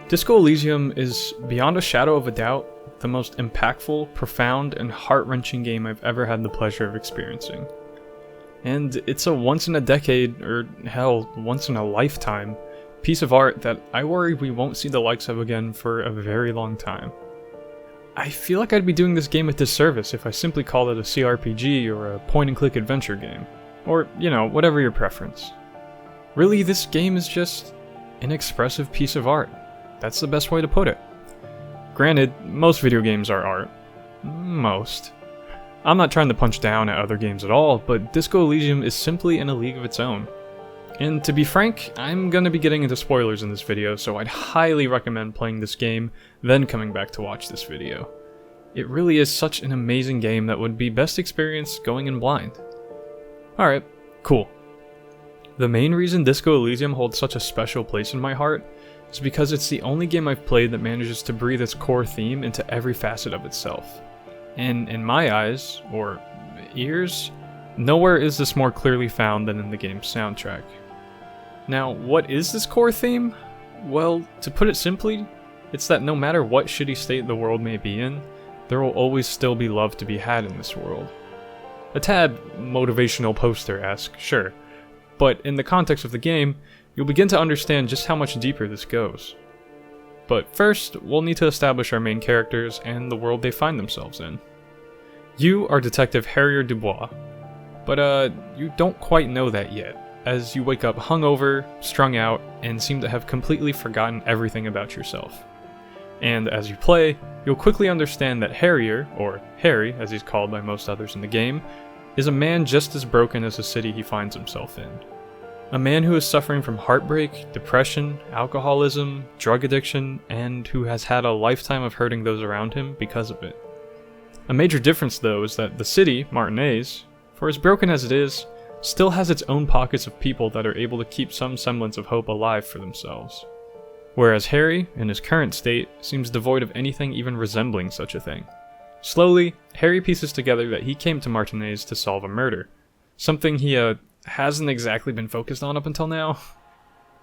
Disco Elysium is, beyond a shadow of a doubt, the most impactful, profound, and heart-wrenching game I've ever had the pleasure of experiencing. And it's a once-in-a-decade, or hell, once-in-a-lifetime, piece of art that I worry we won't see the likes of again for a very long time. I feel like I'd be doing this game a disservice if I simply called it a CRPG or a point-and-click adventure game. Or, whatever your preference. Really, this game is just an expressive piece of art. That's the best way to put it. Granted, most video games are art. Most. I'm not trying to punch down at other games at all, but Disco Elysium is simply in a league of its own. And to be frank, I'm gonna be getting into spoilers in this video, so I'd highly recommend playing this game, then coming back to watch this video. It really is such an amazing game that would be best experienced going in blind. Alright, cool. The main reason Disco Elysium holds such a special place in my heart is because it's the only game I've played that manages to breathe its core theme into every facet of itself. And in my eyes, or ears, nowhere is this more clearly found than in the game's soundtrack. Now, what is this core theme? Well, to put it simply, it's that no matter what shitty state the world may be in, there will always still be love to be had in this world. A tad motivational poster-esque, sure, but in the context of the game, you'll begin to understand just how much deeper this goes. But first, we'll need to establish our main characters and the world they find themselves in. You are Detective Harrier Dubois, but you don't quite know that yet, as you wake up hungover, strung out, and seem to have completely forgotten everything about yourself. And as you play, you'll quickly understand that Harrier, or Harry as he's called by most others in the game, is a man just as broken as the city he finds himself in. A man who is suffering from heartbreak, depression, alcoholism, drug addiction, and who has had a lifetime of hurting those around him because of it. A major difference though is that the city, Martinez, for as broken as it is, still has its own pockets of people that are able to keep some semblance of hope alive for themselves. Whereas Harry, in his current state, seems devoid of anything even resembling such a thing. Slowly, Harry pieces together that he came to Martinez to solve a murder, something he hasn't exactly been focused on up until now.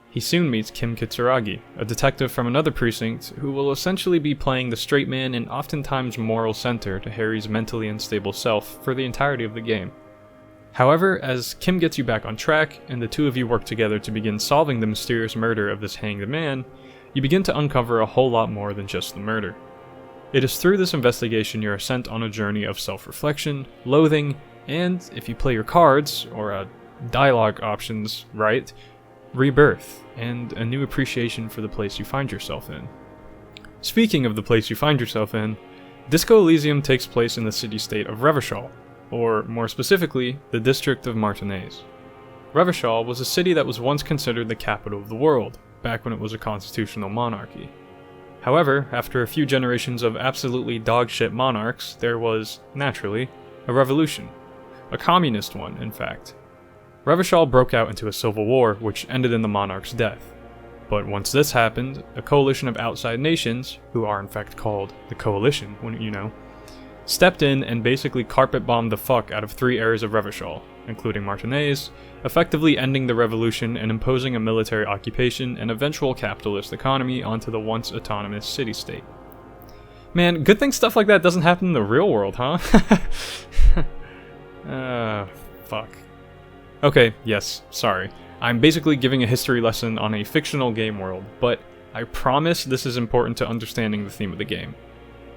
He soon meets Kim Kitsuragi, a detective from another precinct who will essentially be playing the straight man and oftentimes moral center to Harry's mentally unstable self for the entirety of the game. However, as Kim gets you back on track, and the two of you work together to begin solving the mysterious murder of this hanged man, you begin to uncover a whole lot more than just the murder. It is through this investigation you are sent on a journey of self-reflection, loathing, and, if you play your cards, or dialogue options right, rebirth, and a new appreciation for the place you find yourself in. Speaking of the place you find yourself in, Disco Elysium takes place in the city-state of Revachol, or more specifically, the district of Martinez. Revachol was a city that was once considered the capital of the world, back when it was a constitutional monarchy. However, after a few generations of absolutely dogshit monarchs, there was, naturally, a revolution. A communist one, in fact. Revachol broke out into a civil war, which ended in the monarch's death. But once this happened, a coalition of outside nations, who are in fact called the Coalition, wouldn't you know, stepped in and basically carpet-bombed the fuck out of 3 areas of Revachol, including Martinez, effectively ending the revolution and imposing a military occupation and eventual capitalist economy onto the once autonomous city-state. Man, good thing stuff like that doesn't happen in the real world, huh? Fuck. Okay, yes, sorry. I'm basically giving a history lesson on a fictional game world, but I promise this is important to understanding the theme of the game.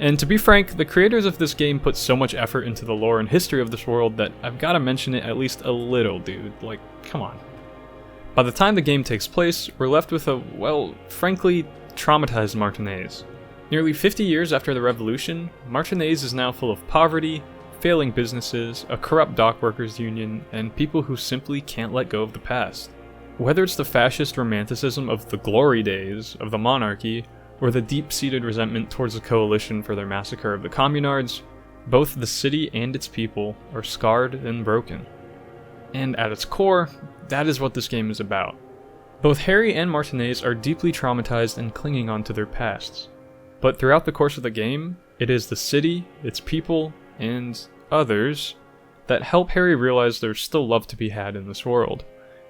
And to be frank, the creators of this game put so much effort into the lore and history of this world that I've gotta mention it at least a little, dude. Like, come on. By the time the game takes place, we're left with a, well, frankly, traumatized Martinez. Nearly 50 years after the revolution, Martinez is now full of poverty, failing businesses, a corrupt dockworkers union, and people who simply can't let go of the past. Whether it's the fascist romanticism of the glory days of the monarchy, or the deep-seated resentment towards the coalition for their massacre of the communards, both the city and its people are scarred and broken. And at its core, that is what this game is about. Both Harry and Martinez are deeply traumatized and clinging on to their pasts. But throughout the course of the game, it is the city, its people, and others that help Harry realize there's still love to be had in this world,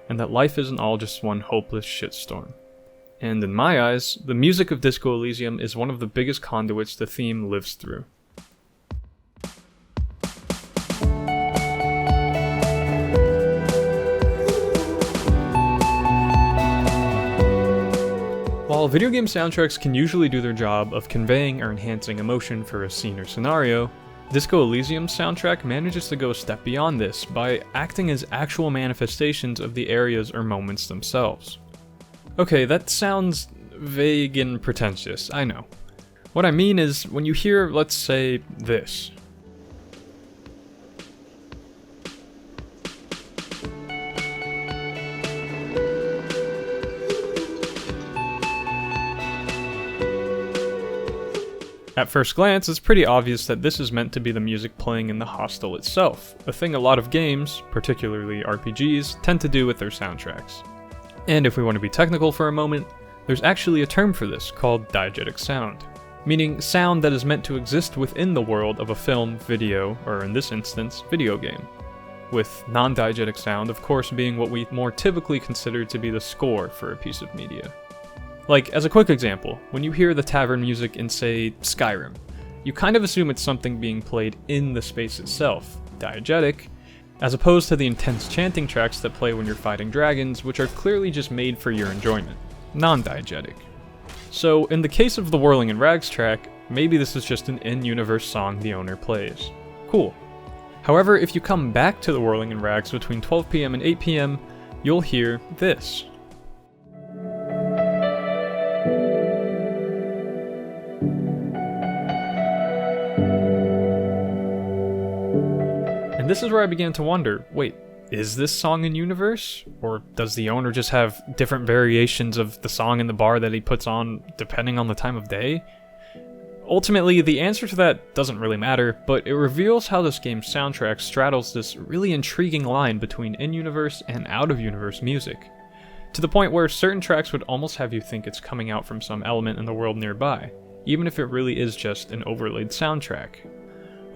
and that life isn't all just one hopeless shitstorm. And in my eyes, the music of Disco Elysium is one of the biggest conduits the theme lives through. While video game soundtracks can usually do their job of conveying or enhancing emotion for a scene or scenario, Disco Elysium's soundtrack manages to go a step beyond this by acting as actual manifestations of the areas or moments themselves. Okay, that sounds vague and pretentious, I know. What I mean is, when you hear, let's say, this. At first glance, it's pretty obvious that this is meant to be the music playing in the hostel itself, a thing a lot of games, particularly RPGs, tend to do with their soundtracks. And if we want to be technical for a moment, there's actually a term for this called diegetic sound, meaning sound that is meant to exist within the world of a film, video, or in this instance, video game. With non-diegetic sound, of course, being what we more typically consider to be the score for a piece of media. Like, as a quick example, when you hear the tavern music in, say, Skyrim, you kind of assume it's something being played in the space itself, diegetic, as opposed to the intense chanting tracks that play when you're fighting dragons, which are clearly just made for your enjoyment, non-diegetic. So, in the case of the Whirling in Rags track, maybe this is just an in-universe song the owner plays. Cool. However, if you come back to the Whirling in Rags between 12 PM and 8 PM, you'll hear this. This is where I began to wonder, wait, is this song in universe? Or does the owner just have different variations of the song in the bar that he puts on depending on the time of day? Ultimately, the answer to that doesn't really matter, but it reveals how this game's soundtrack straddles this really intriguing line between in-universe and out-of-universe music, to the point where certain tracks would almost have you think it's coming out from some element in the world nearby, even if it really is just an overlaid soundtrack.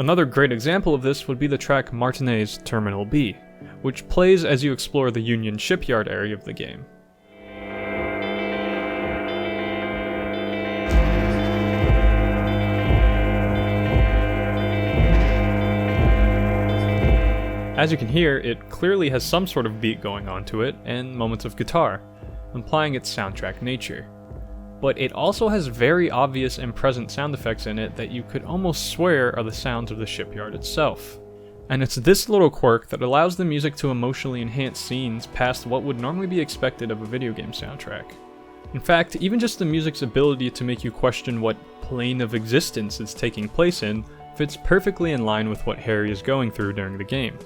Another great example of this would be the track Martinet's Terminal B, which plays as you explore the Union Shipyard area of the game. As you can hear, it clearly has some sort of beat going on to it, and moments of guitar, implying its soundtrack nature. But it also has very obvious and present sound effects in it that you could almost swear are the sounds of the shipyard itself. And it's this little quirk that allows the music to emotionally enhance scenes past what would normally be expected of a video game soundtrack. In fact, even just the music's ability to make you question what plane of existence it's taking place in fits perfectly in line with what Harry is going through during the game.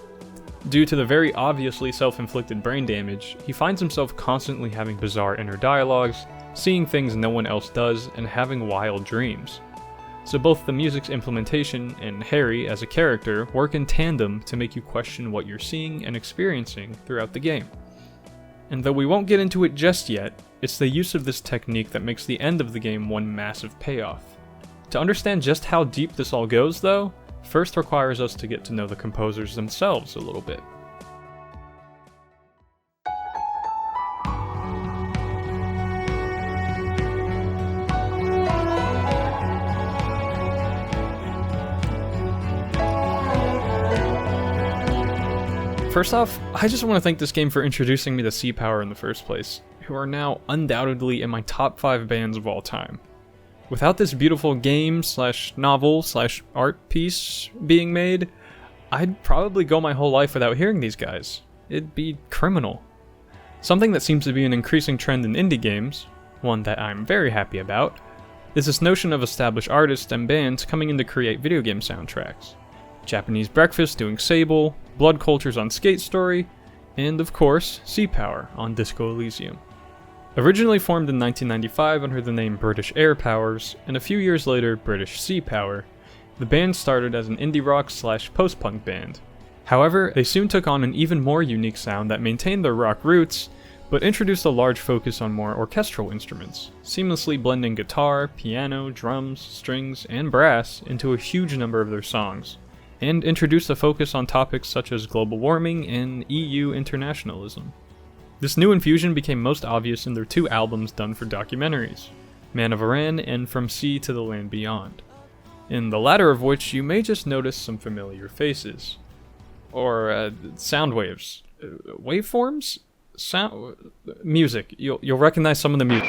Due to the very obviously self-inflicted brain damage, he finds himself constantly having bizarre inner dialogues, seeing things no one else does, and having wild dreams. So both the music's implementation and Harry as a character work in tandem to make you question what you're seeing and experiencing throughout the game. And though we won't get into it just yet, it's the use of this technique that makes the end of the game one massive payoff. To understand just how deep this all goes, though, first requires us to get to know the composers themselves a little bit. First off, I just want to thank this game for introducing me to Sea Power in the first place, who are now undoubtedly in my top 5 bands of all time. Without this beautiful game / novel / art piece being made, I'd probably go my whole life without hearing these guys. It'd be criminal. Something that seems to be an increasing trend in indie games, one that I'm very happy about, is this notion of established artists and bands coming in to create video game soundtracks. Japanese Breakfast doing Sable, Blood Cultures on Skate Story, and of course, Sea Power on Disco Elysium. Originally formed in 1995 under the name British Air Powers, and a few years later British Sea Power, the band started as an indie rock / post-punk band. However, they soon took on an even more unique sound that maintained their rock roots, but introduced a large focus on more orchestral instruments, seamlessly blending guitar, piano, drums, strings, and brass into a huge number of their songs, and introduced a focus on topics such as global warming and EU internationalism. This new infusion became most obvious in their 2 albums done for documentaries, Man of Aran and From Sea to the Land Beyond, in the latter of which you may just notice some familiar faces. Or sound waves. Waveforms? Music. You'll recognize some of the music.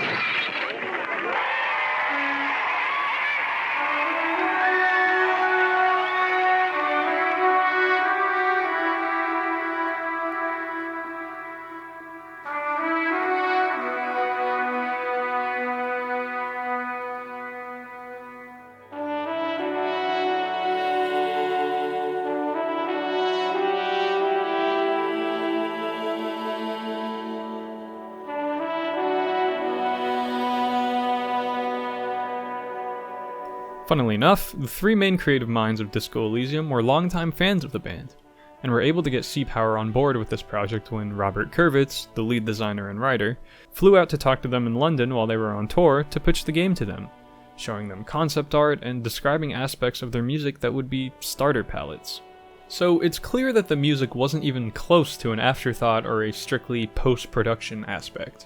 Funnily enough, the 3 main creative minds of Disco Elysium were longtime fans of the band, and were able to get Sea Power on board with this project when Robert Kurvitz, the lead designer and writer, flew out to talk to them in London while they were on tour to pitch the game to them, showing them concept art and describing aspects of their music that would be starter palettes. So it's clear that the music wasn't even close to an afterthought or a strictly post-production aspect.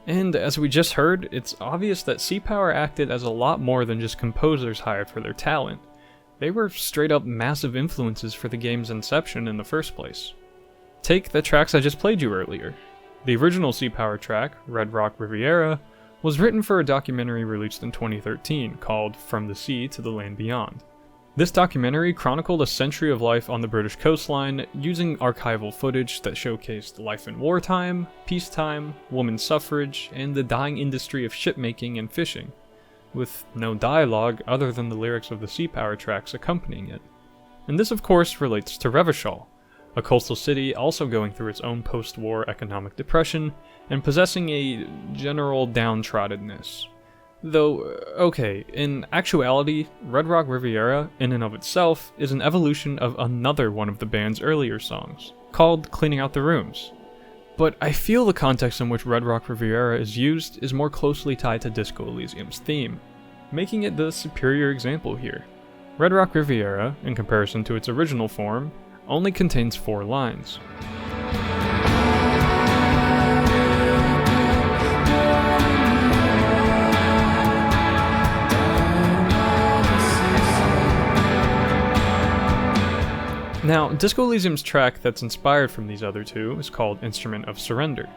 And as we just heard, it's obvious that Sea Power acted as a lot more than just composers hired for their talent. They were straight up massive influences for the game's inception in the first place. Take the tracks I just played you earlier. The original Sea Power track, Revacholiere, was written for a documentary released in 2013 called From the Sea to the Land Beyond. This documentary chronicled a century of life on the British coastline using archival footage that showcased life in wartime, peacetime, women's suffrage, and the dying industry of shipmaking and fishing, with no dialogue other than the lyrics of the Sea Power tracks accompanying it. And this of course relates to Revachol, a coastal city also going through its own post-war economic depression and possessing a general downtroddenness. Though, okay, in actuality, Revacholiere in and of itself is an evolution of another one of the band's earlier songs, called Cleaning Out the Rooms. But I feel the context in which Revacholiere is used is more closely tied to Disco Elysium's theme, making it the superior example here. Revacholiere, in comparison to its original form, only contains 4 lines. Now, Disco Elysium's track that's inspired from these other 2 is called Instrument of Surrender,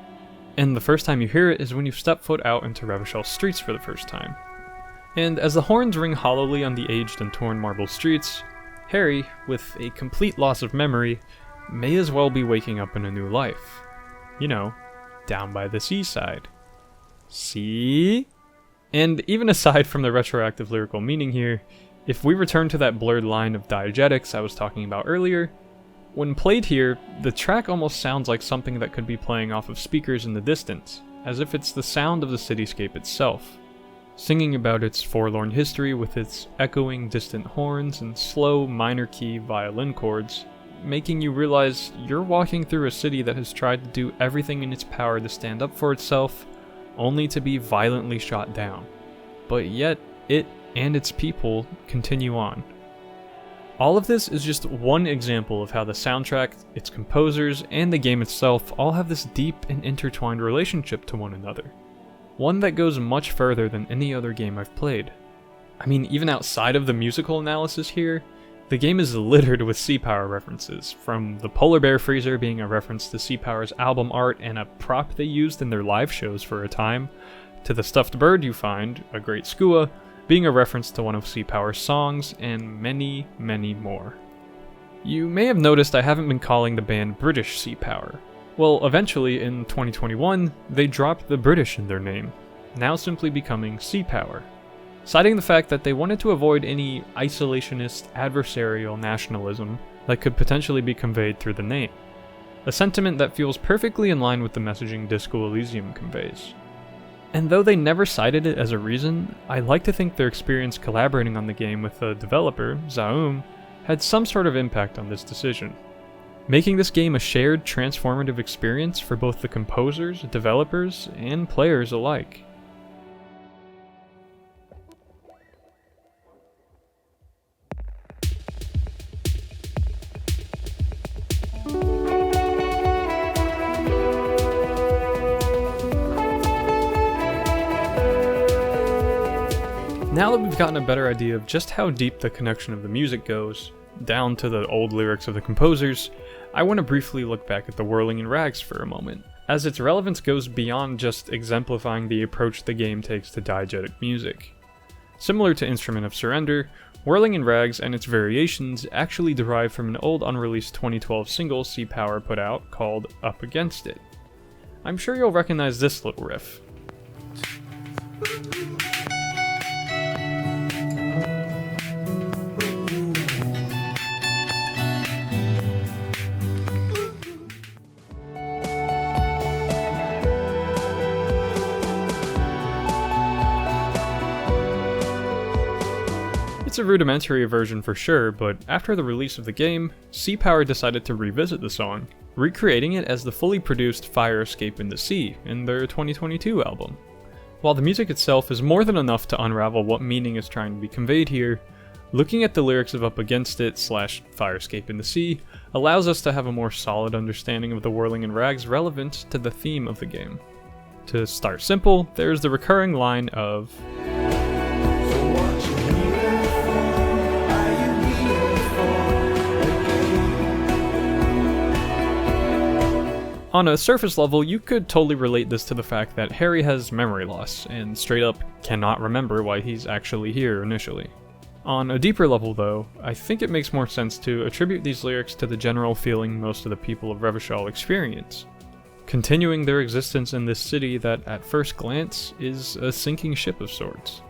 and the first time you hear it is when you step foot out into Revachol streets for the first time. And as the horns ring hollowly on the aged and torn marble streets, Harry, with a complete loss of memory, may as well be waking up in a new life. You know, down by the seaside. See? And even aside from the retroactive lyrical meaning here, if we return to that blurred line of diegetics I was talking about earlier, when played here, the track almost sounds like something that could be playing off of speakers in the distance, as if it's the sound of the cityscape itself, singing about its forlorn history with its echoing distant horns and slow minor key violin chords, making you realize you're walking through a city that has tried to do everything in its power to stand up for itself, only to be violently shot down. But yet, it and its people continue on. All of this is just one example of how the soundtrack, its composers, and the game itself all have this deep and intertwined relationship to one another. One that goes much further than any other game I've played. I mean, even outside of the musical analysis here, the game is littered with Sea Power references, from the polar bear freezer being a reference to Sea Power's album art and a prop they used in their live shows for a time, to the stuffed bird you find, a great skua, being a reference to one of Sea Power's songs, and many, many more. You may have noticed I haven't been calling the band British Sea Power. Well, eventually, in 2021, they dropped the British in their name, now simply becoming Sea Power, citing the fact that they wanted to avoid any isolationist, adversarial nationalism that could potentially be conveyed through the name, a sentiment that feels perfectly in line with the messaging Disco Elysium conveys. And though they never cited it as a reason, I like to think their experience collaborating on the game with the developer, Zaum, had some sort of impact on this decision, making this game a shared transformative experience for both the composers, developers, and players alike. Now that we've gotten a better idea of just how deep the connection of the music goes, down to the old lyrics of the composers, I want to briefly look back at the Whirling in Rags for a moment, as its relevance goes beyond just exemplifying the approach the game takes to diegetic music. Similar to Instrument of Surrender, Whirling in Rags and its variations actually derive from an old unreleased 2012 single Sea Power put out called Up Against It. I'm sure you'll recognize this little riff. It's a rudimentary version for sure, but after the release of the game, Sea Power decided to revisit the song, recreating it as the fully produced Fire Escape in the Sea in their 2022 album. While the music itself is more than enough to unravel what meaning is trying to be conveyed here, looking at the lyrics of Up Against It / Fire Escape in the Sea allows us to have a more solid understanding of the Whirling in Rags' relevance to the theme of the game. To start simple, there's the recurring line of On a surface level, you could totally relate this to the fact that Harry has memory loss, and straight up cannot remember why he's actually here initially. On a deeper level though, I think it makes more sense to attribute these lyrics to the general feeling most of the people of Revachol experience, continuing their existence in this city that at first glance is a sinking ship of sorts.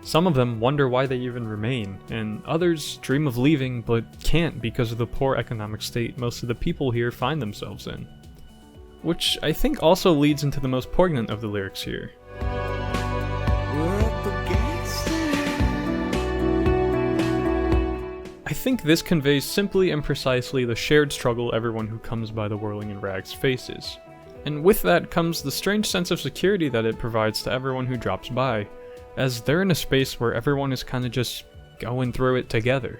Some of them wonder why they even remain, and others dream of leaving but can't because of the poor economic state most of the people here find themselves in. Which I think also leads into the most poignant of the lyrics here. I think this conveys simply and precisely the shared struggle everyone who comes by the Whirling in Rags faces. And with that comes the strange sense of security that it provides to everyone who drops by, as they're in a space where everyone is kinda just going through it together.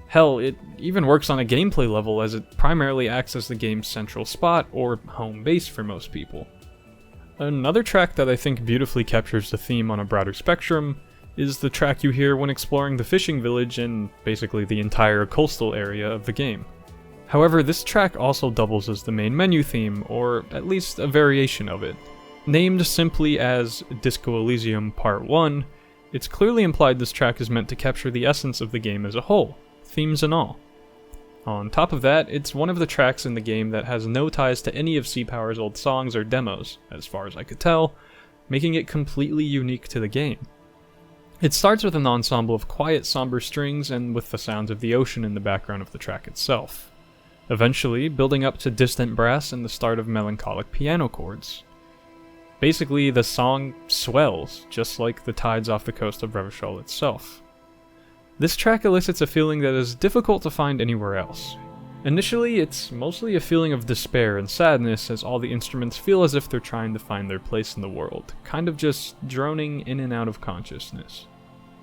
Hell, it even works on a gameplay level as it primarily acts as the game's central spot, or home base for most people. Another track that I think beautifully captures the theme on a broader spectrum is the track you hear when exploring the fishing village and basically the entire coastal area of the game. However, this track also doubles as the main menu theme, or at least a variation of it. Named simply as Disco Elysium Part 1, it's clearly implied this track is meant to capture the essence of the game as a whole, themes and all. On top of that, it's one of the tracks in the game that has no ties to any of Sea Power's old songs or demos, as far as I could tell, making it completely unique to the game. It starts with an ensemble of quiet, somber strings and with the sounds of the ocean in the background of the track itself, eventually building up to distant brass and the start of melancholic piano chords. Basically, the song swells, just like the tides off the coast of Revachol itself. This track elicits a feeling that is difficult to find anywhere else. Initially, it's mostly a feeling of despair and sadness as all the instruments feel as if they're trying to find their place in the world, kind of just droning in and out of consciousness.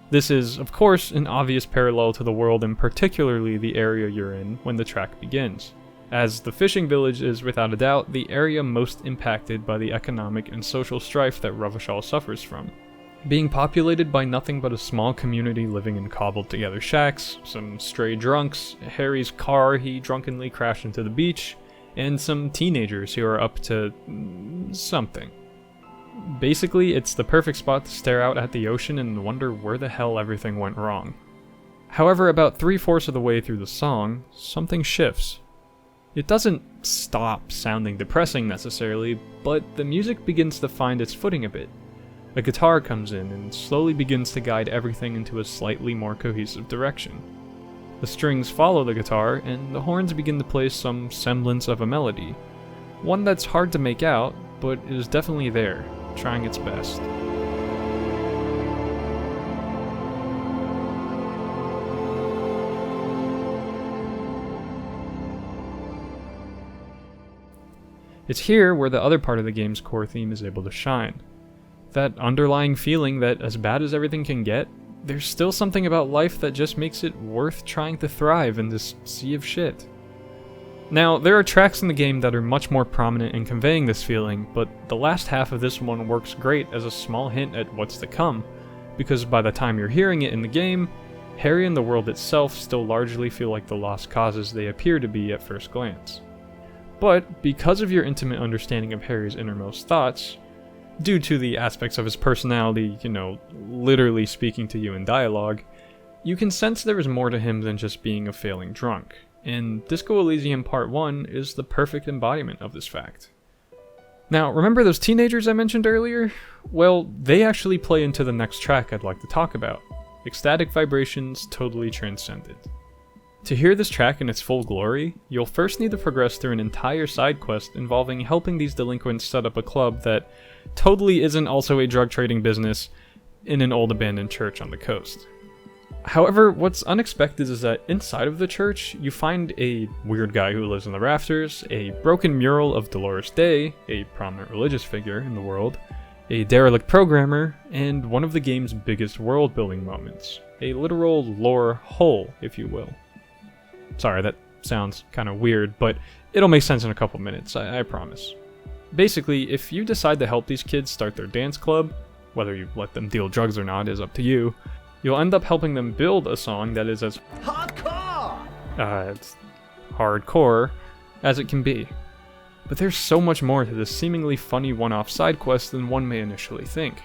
This is, of course, an obvious parallel to the world and particularly the area you're in when the track begins, as the fishing village is without a doubt the area most impacted by the economic and social strife that Revachol suffers from. Being populated by nothing but a small community living in cobbled together shacks, some stray drunks, Harry's car he drunkenly crashed into the beach, and some teenagers who are up to something. Basically, it's the perfect spot to stare out at the ocean and wonder where the hell everything went wrong. However, about 3/4 of the way through the song, something shifts. It doesn't stop sounding depressing necessarily, but the music begins to find its footing a bit. A guitar comes in and slowly begins to guide everything into a slightly more cohesive direction. The strings follow the guitar, and the horns begin to play some semblance of a melody. One that's hard to make out, but is definitely there, trying its best. It's here where the other part of the game's core theme is able to shine. That underlying feeling that as bad as everything can get, there's still something about life that just makes it worth trying to thrive in this sea of shit. Now, there are tracks in the game that are much more prominent in conveying this feeling, but the last half of this one works great as a small hint at what's to come, because by the time you're hearing it in the game, Harry and the world itself still largely feel like the lost causes they appear to be at first glance. But because of your intimate understanding of Harry's innermost thoughts, due to the aspects of his personality, literally speaking to you in dialogue, you can sense there is more to him than just being a failing drunk, and Disco Elysium Part 1 is the perfect embodiment of this fact. Now, remember those teenagers I mentioned earlier? Well, they actually play into the next track I'd like to talk about, Ecstatic Vibrations Totally Transcended. To hear this track in its full glory, you'll first need to progress through an entire side quest involving helping these delinquents set up a club that totally isn't also a drug trading business in an old abandoned church on the coast. However, what's unexpected is that inside of the church, you find a weird guy who lives in the rafters, a broken mural of Dolores Day, a prominent religious figure in the world, a derelict programmer, and one of the game's biggest world-building moments, a literal lore hole, if you will. Sorry, that sounds kind of weird, but it'll make sense in a couple minutes, I promise. Basically, if you decide to help these kids start their dance club, whether you let them deal drugs or not is up to you, you'll end up helping them build a song that is as it's hardcore as it can be. But there's so much more to this seemingly funny one-off side quest than one may initially think.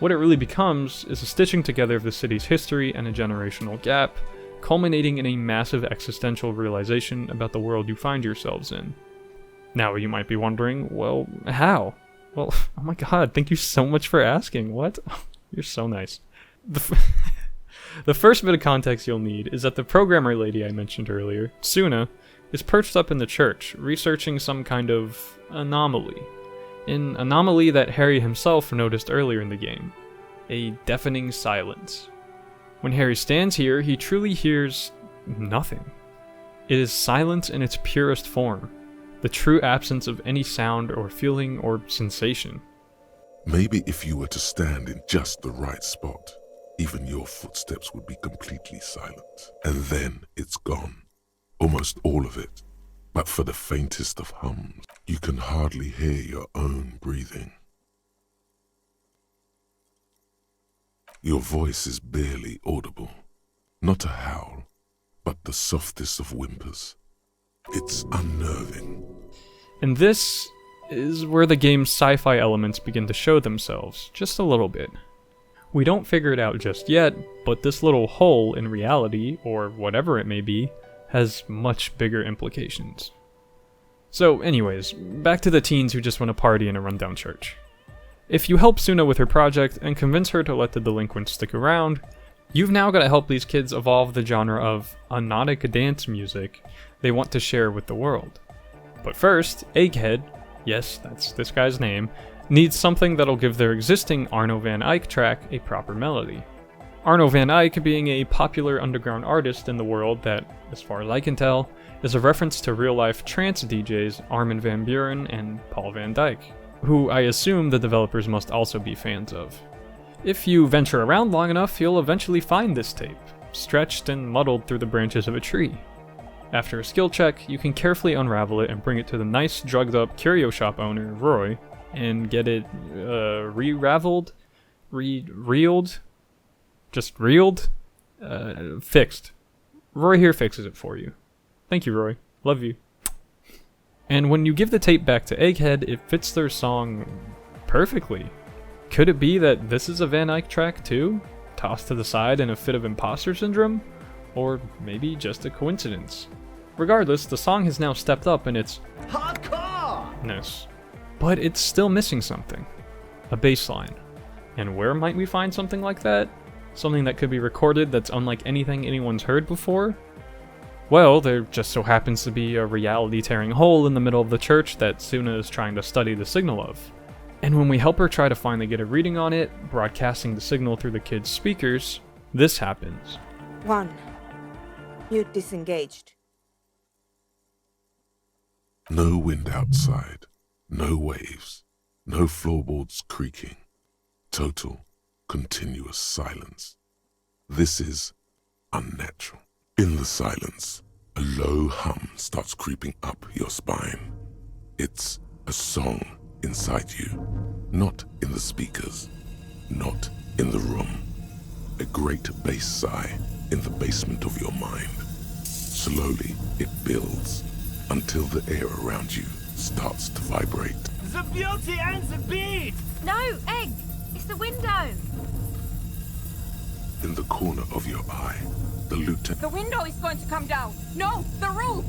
What it really becomes is a stitching together of the city's history and a generational gap, culminating in a massive existential realization about the world you find yourselves in. Now you might be wondering, well, how? Well, oh my god, thank you so much for asking. What? You're so nice. The first bit of context you'll need is that the programmer lady I mentioned earlier, Suna, is perched up in the church, researching some kind of anomaly. An anomaly that Harry himself noticed earlier in the game. A deafening silence. When Harry stands here, he truly hears nothing. It is silence in its purest form, the true absence of any sound or feeling or sensation. Maybe if you were to stand in just the right spot, even your footsteps would be completely silent. And then it's gone. Almost all of it. But for the faintest of hums, you can hardly hear your own breathing. Your voice is barely audible. Not a howl, but the softest of whimpers. It's unnerving. And this is where the game's sci-fi elements begin to show themselves, just a little bit. We don't figure it out just yet, but this little hole in reality, or whatever it may be, has much bigger implications. So anyways, back to the teens who just want to party in a rundown church. If you help Suna with her project and convince her to let the delinquents stick around, you've now got to help these kids evolve the genre of anodic dance music they want to share with the world. But first, Egghead, yes, that's this guy's name, needs something that'll give their existing Arno van Eyck track a proper melody. Arno van Eyck being a popular underground artist in the world that, as far as I can tell, is a reference to real-life trance DJs Armin van Buuren and Paul van Dyk, who I assume the developers must also be fans of. If you venture around long enough, you'll eventually find this tape, stretched and muddled through the branches of a tree. After a skill check, you can carefully unravel it and bring it to the nice, drugged-up curio shop owner, Roy, and get it re-raveled? Reeled? Just reeled? Fixed. Roy here fixes it for you. Thank you, Roy. Love you. And when you give the tape back to Egghead, it fits their song perfectly. Could it be that this is a Van Eyck track too? Tossed to the side in a fit of imposter syndrome? Or maybe just a coincidence? Regardless, the song has now stepped up in its hardcore-ness. But it's still missing something. A bass line. And where might we find something like that? Something that could be recorded that's unlike anything anyone's heard before? Well, there just so happens to be a reality-tearing hole in the middle of the church that Suna is trying to study the signal of. And when we help her try to finally get a reading on it, broadcasting the signal through the kids' speakers, this happens. 1. You disengaged. No wind outside, no waves, no floorboards creaking. Total, continuous silence. This is unnatural. In the silence, a low hum starts creeping up your spine. It's a song inside you, not in the speakers, not in the room. a great bass sigh in the basement of your mind. Slowly, it builds until the air around you starts to vibrate. The beauty and the beat! No, Egg! It's the window! In the corner of your eye, the lieutenant... The window is going to come down! No, the roof!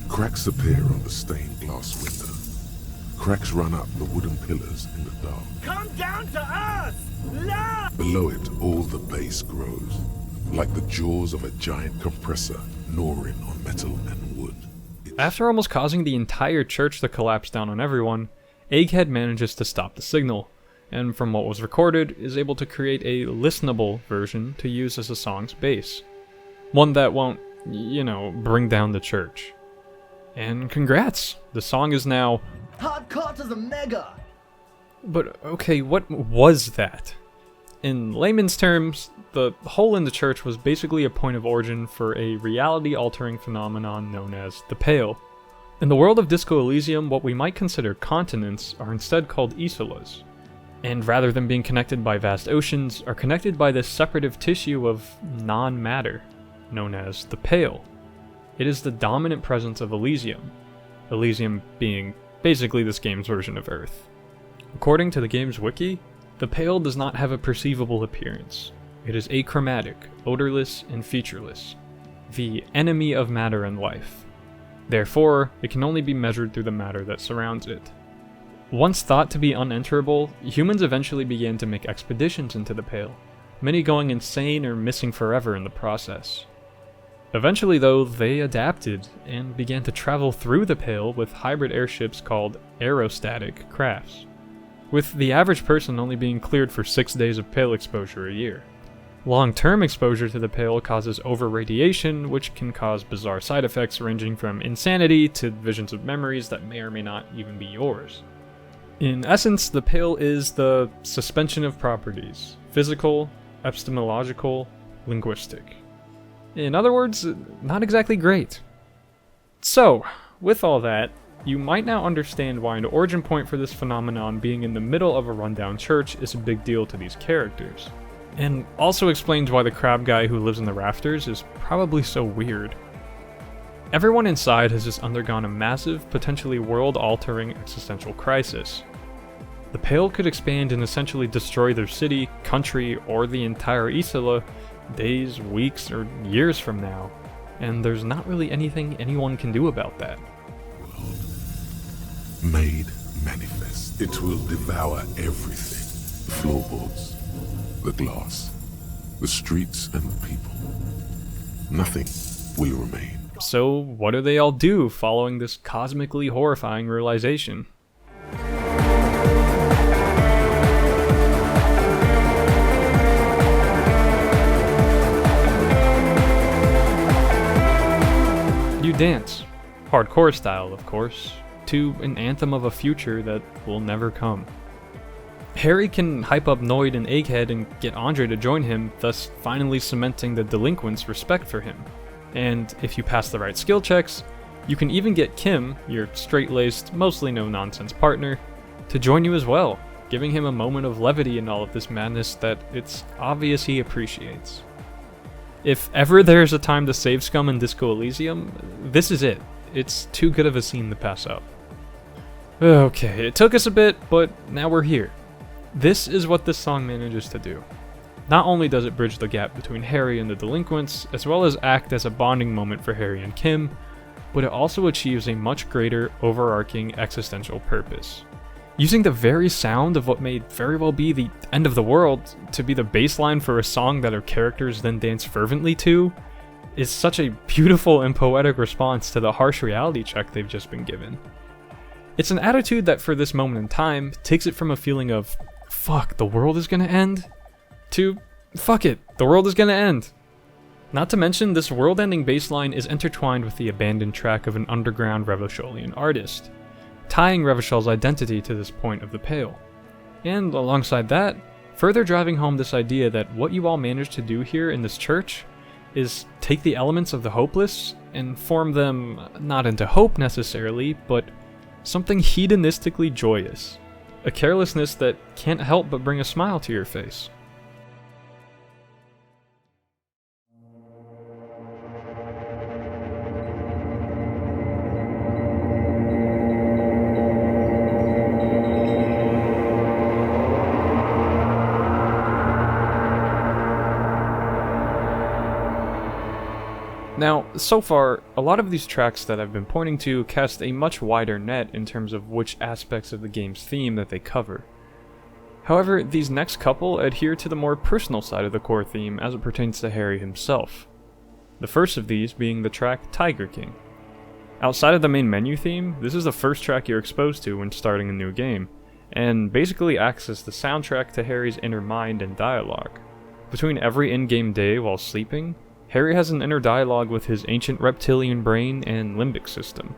Cracks appear on the stained glass window. Cracks run up the wooden pillars in the dark. Come down to us! Love! Below it, all the bass grows, like the jaws of a giant compressor gnawing on metal and wood. After almost causing the entire church to collapse down on everyone, Egghead manages to stop the signal, and from what was recorded, is able to create a listenable version to use as the song's bass. One that won't, bring down the church. And congrats! The song is now... Hardcore to the mega! But okay, what was that? In layman's terms, the hole in the church was basically a point of origin for a reality-altering phenomenon known as the Pale. In the world of Disco Elysium, what we might consider continents are instead called isolas, and rather than being connected by vast oceans, are connected by this separative tissue of non-matter, known as the Pale. It is the dominant presence of Elysium, Elysium being basically this game's version of Earth. According to the game's wiki, the Pale does not have a perceivable appearance. It is achromatic, odorless, and featureless, the enemy of matter and life. Therefore, it can only be measured through the matter that surrounds it. Once thought to be unenterable, humans eventually began to make expeditions into the Pale, many going insane or missing forever in the process. Eventually though, they adapted and began to travel through the Pale with hybrid airships called aerostatic crafts, with the average person only being cleared for 6 days of Pale exposure a year. Long-term exposure to the Pale causes over-radiation, which can cause bizarre side effects ranging from insanity to visions of memories that may or may not even be yours. In essence, the Pale is the suspension of properties: physical, epistemological, linguistic. In other words, not exactly great. So, with all that, you might now understand why an origin point for this phenomenon being in the middle of a rundown church is a big deal to these characters. And also explains why the crab guy who lives in the rafters is probably so weird. Everyone inside has just undergone a massive, potentially world-altering existential crisis. The Pale could expand and essentially destroy their city, country, or the entire Isola days, weeks, or years from now, and there's not really anything anyone can do about that. Made manifest. It will devour everything. The floorboards, the glass, the streets and the people. Nothing will remain. So what do they all do following this cosmically horrifying realization? You dance, hardcore style of course, to an anthem of a future that will never come. Harry can hype up Noid and Egghead and get Andre to join him, thus finally cementing the delinquents' respect for him. And if you pass the right skill checks, you can even get Kim, your straight-laced, mostly no-nonsense partner, to join you as well, giving him a moment of levity in all of this madness that it's obvious he appreciates. If ever there's a time to save scum in Disco Elysium, this is it. It's too good of a scene to pass up. Okay, it took us a bit, but now we're here. This is what this song manages to do. Not only does it bridge the gap between Harry and the delinquents, as well as act as a bonding moment for Harry and Kim, but it also achieves a much greater, overarching existential purpose. Using the very sound of what may very well be the end of the world to be the baseline for a song that our characters then dance fervently to is such a beautiful and poetic response to the harsh reality check they've just been given. It's an attitude that for this moment in time takes it from a feeling of, fuck, the world is gonna end, to, fuck it, the world is gonna end. Not to mention, this world-ending bassline is intertwined with the abandoned track of an underground Revacholian artist, tying Revachol's identity to this point of the Pale. And alongside that, further driving home this idea that what you all managed to do here in this church is take the elements of the hopeless and form them not into hope necessarily, but something hedonistically joyous. A carelessness that can't help but bring a smile to your face. Now, so far, a lot of these tracks that I've been pointing to cast a much wider net in terms of which aspects of the game's theme that they cover. However, these next couple adhere to the more personal side of the core theme as it pertains to Harry himself. The first of these being the track Tiger King. Outside of the main menu theme, this is the first track you're exposed to when starting a new game, and basically acts as the soundtrack to Harry's inner mind and dialogue. Between every in-game day while sleeping, Harry has an inner dialogue with his ancient reptilian brain and limbic system,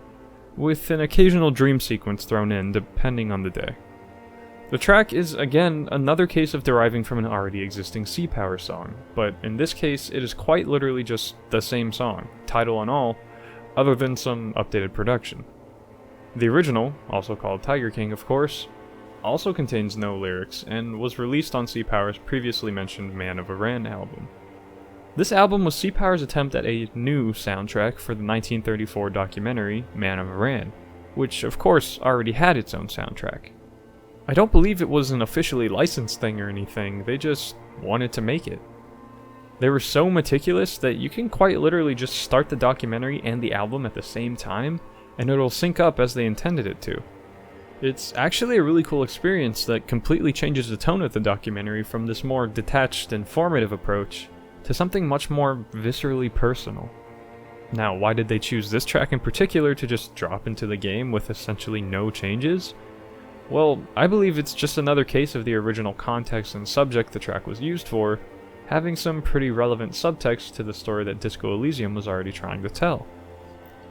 with an occasional dream sequence thrown in depending on the day. The track is, again, another case of deriving from an already existing Sea Power song, but in this case it is quite literally just the same song, title and all, other than some updated production. The original, also called Tiger King of course, also contains no lyrics and was released on Sea Power's previously mentioned Man of Aran album. This album was Sea Power's attempt at a new soundtrack for the 1934 documentary Man of Aran, which of course already had its own soundtrack. I don't believe it was an officially licensed thing or anything, they just wanted to make it. They were so meticulous that you can quite literally just start the documentary and the album at the same time, and it'll sync up as they intended it to. It's actually a really cool experience that completely changes the tone of the documentary from this more detached, informative approach to something much more viscerally personal. Now, why did they choose this track in particular to just drop into the game with essentially no changes? Well, I believe it's just another case of the original context and subject the track was used for, having some pretty relevant subtext to the story that Disco Elysium was already trying to tell.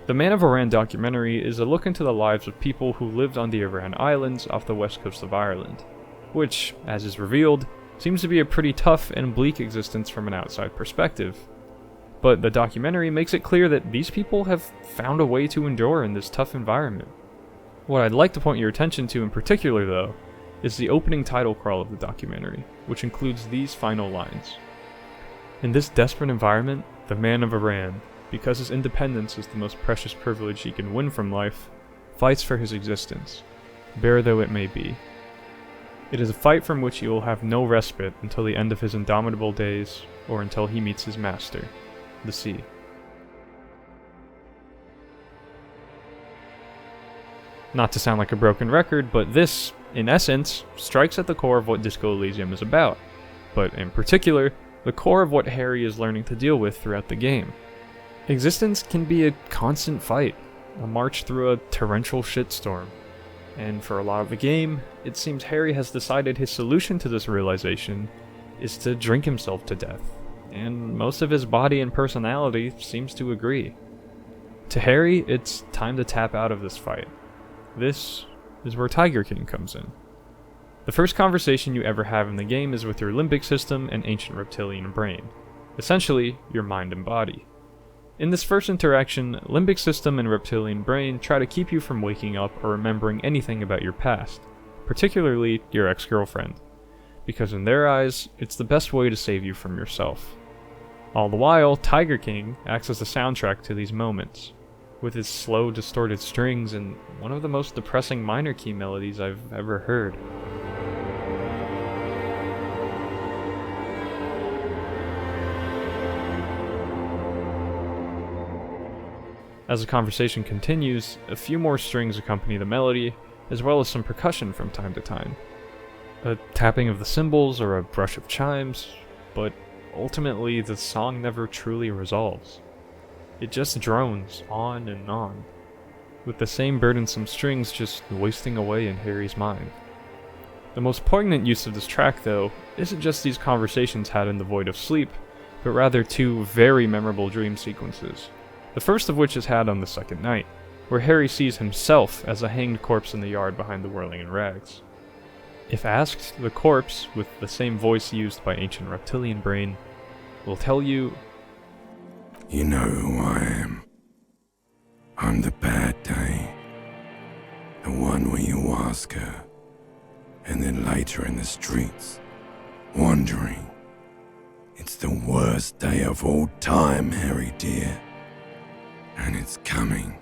The Man of Aran documentary is a look into the lives of people who lived on the Aran Islands off the west coast of Ireland, which, as is revealed, seems to be a pretty tough and bleak existence from an outside perspective. But the documentary makes it clear that these people have found a way to endure in this tough environment. What I'd like to point your attention to in particular, though, is the opening title crawl of the documentary, which includes these final lines. In this desperate environment, the Man of Aran, because his independence is the most precious privilege he can win from life, fights for his existence, bare though it may be. It is a fight from which he will have no respite until the end of his indomitable days, or until he meets his master, the sea. Not to sound like a broken record, but this, in essence, strikes at the core of what Disco Elysium is about, but in particular, the core of what Harry is learning to deal with throughout the game. Existence can be a constant fight, a march through a torrential shitstorm. And for a lot of the game, it seems Harry has decided his solution to this realization is to drink himself to death, and most of his body and personality seems to agree. To Harry, it's time to tap out of this fight. This is where Tiger King comes in. The first conversation you ever have in the game is with your limbic system and ancient reptilian brain, essentially your mind and body. In this first interaction, limbic system and reptilian brain try to keep you from waking up or remembering anything about your past, particularly your ex-girlfriend, because in their eyes, it's the best way to save you from yourself. All the while, Tiger King acts as a soundtrack to these moments, with its slow, distorted strings and one of the most depressing minor key melodies I've ever heard. As the conversation continues, a few more strings accompany the melody, as well as some percussion from time to time. A tapping of the cymbals or a brush of chimes, but ultimately the song never truly resolves. It just drones on and on, with the same burdensome strings just wasting away in Harry's mind. The most poignant use of this track, though, isn't just these conversations had in the void of sleep, but rather two very memorable dream sequences. The first of which is had on the second night, where Harry sees himself as a hanged corpse in the yard behind the whirling in rags. If asked, the corpse, with the same voice used by ancient reptilian brain, will tell you, "You know who I am. I'm the bad day. The one where you ask her, and then later in the streets, wandering. It's the worst day of all time, Harry dear. And it's coming.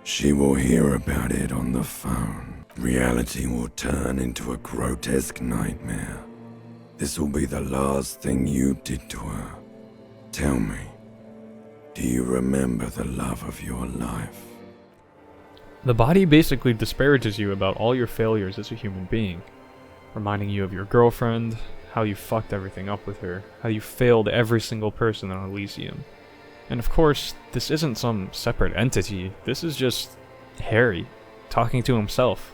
She will hear about it on the phone. Reality will turn into a grotesque nightmare. This will be the last thing you did to her. Tell me, Do you remember the love of your life? The body basically disparages you about all your failures as a human being, reminding you of your girlfriend, how you fucked everything up with her, how you failed every single person on Elysium. And of course, this isn't some separate entity, this is just Harry, talking to himself,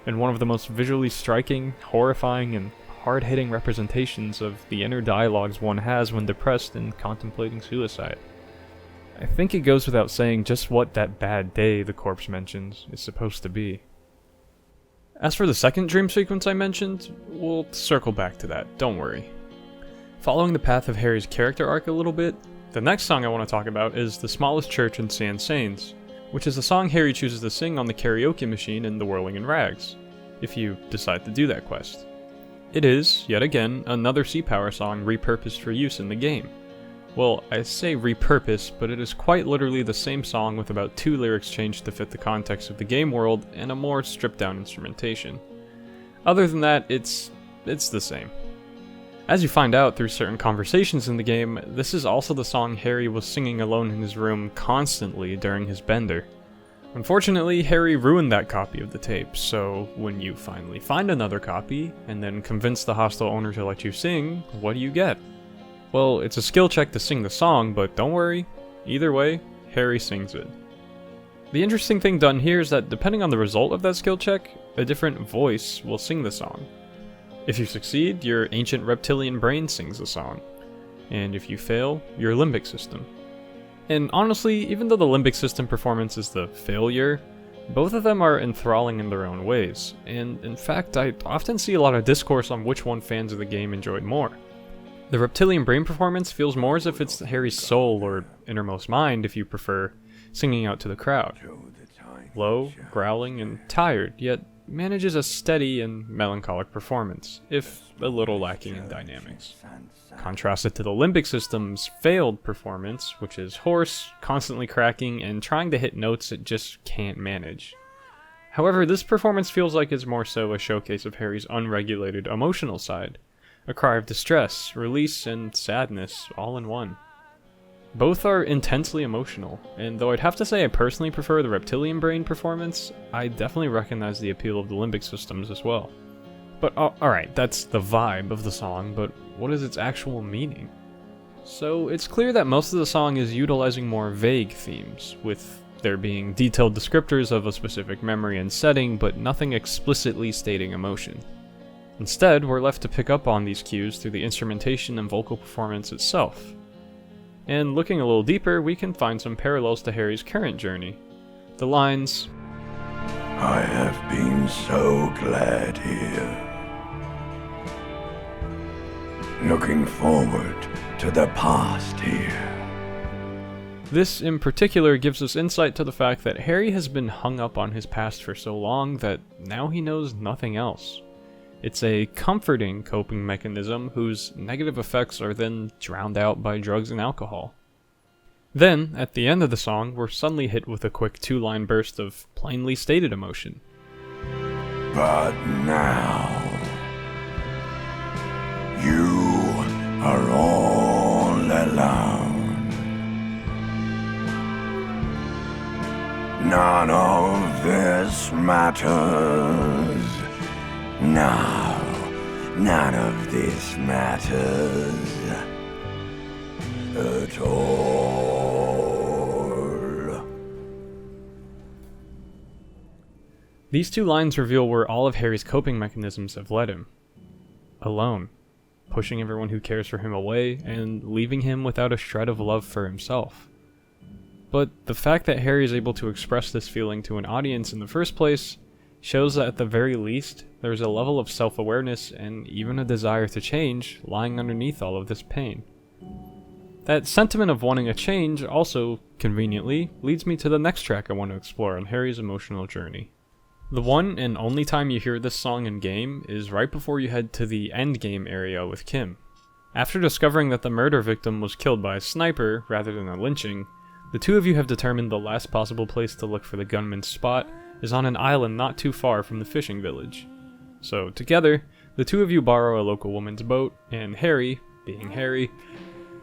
in one of the most visually striking, horrifying, and hard-hitting representations of the inner dialogues one has when depressed and contemplating suicide. I think it goes without saying just what that bad day the corpse mentions is supposed to be. As for the second dream sequence I mentioned, we'll circle back to that, don't worry. Following the path of Harry's character arc a little bit, the next song I want to talk about is The Smallest Church in San Sains, which is the song Harry chooses to sing on the karaoke machine in The Whirling in Rags, if you decide to do that quest. It is, yet again, another Sea Power song repurposed for use in the game. Well, I say repurposed, but it is quite literally the same song with about 2 lyrics changed to fit the context of the game world and a more stripped down instrumentation. Other than that, it's the same. As you find out through certain conversations in the game, this is also the song Harry was singing alone in his room constantly during his bender. Unfortunately, Harry ruined that copy of the tape, so when you finally find another copy, and then convince the hostel owner to let you sing, what do you get? Well, it's a skill check to sing the song, but don't worry, either way, Harry sings it. The interesting thing done here is that depending on the result of that skill check, a different voice will sing the song. If you succeed, your ancient reptilian brain sings the song, and if you fail, your limbic system. And honestly, even though the limbic system performance is the failure, both of them are enthralling in their own ways, and in fact I often see a lot of discourse on which one fans of the game enjoyed more. The reptilian brain performance feels more as if it's Harry's soul, or innermost mind if you prefer, singing out to the crowd. Low, growling, and tired, yet manages a steady and melancholic performance, if a little lacking in dynamics. Contrasted to the limbic system's failed performance, which is hoarse, constantly cracking, and trying to hit notes it just can't manage. However, this performance feels like it's more so a showcase of Harry's unregulated emotional side. A cry of distress, release, and sadness, all in one. Both are intensely emotional, and though I'd have to say I personally prefer the reptilian brain performance, I definitely recognize the appeal of the limbic systems as well. But alright, that's the vibe of the song, but what is its actual meaning? So it's clear that most of the song is utilizing more vague themes, with there being detailed descriptors of a specific memory and setting, but nothing explicitly stating emotion. Instead, we're left to pick up on these cues through the instrumentation and vocal performance itself. And looking a little deeper, we can find some parallels to Harry's current journey. The lines, I have been so glad here. Looking forward to the past here. This in particular gives us insight to the fact that Harry has been hung up on his past for so long that now he knows nothing else. It's a comforting coping mechanism whose negative effects are then drowned out by drugs and alcohol. Then, at the end of the song, we're suddenly hit with a quick 2-line burst of plainly stated emotion. But now, you are all alone. None of this matters. No, none of this matters at all. These 2 lines reveal where all of Harry's coping mechanisms have led him. Alone, pushing everyone who cares for him away, and leaving him without a shred of love for himself. But the fact that Harry is able to express this feeling to an audience in the first place shows that at the very least, there's a level of self-awareness and even a desire to change lying underneath all of this pain. That sentiment of wanting a change also, conveniently, leads me to the next track I want to explore on Harry's emotional journey. The one and only time you hear this song in-game is right before you head to the endgame area with Kim. After discovering that the murder victim was killed by a sniper rather than a lynching, the two of you have determined the last possible place to look for the gunman's spot is on an island not too far from the fishing village. So together, the two of you borrow a local woman's boat, and Harry, being Harry,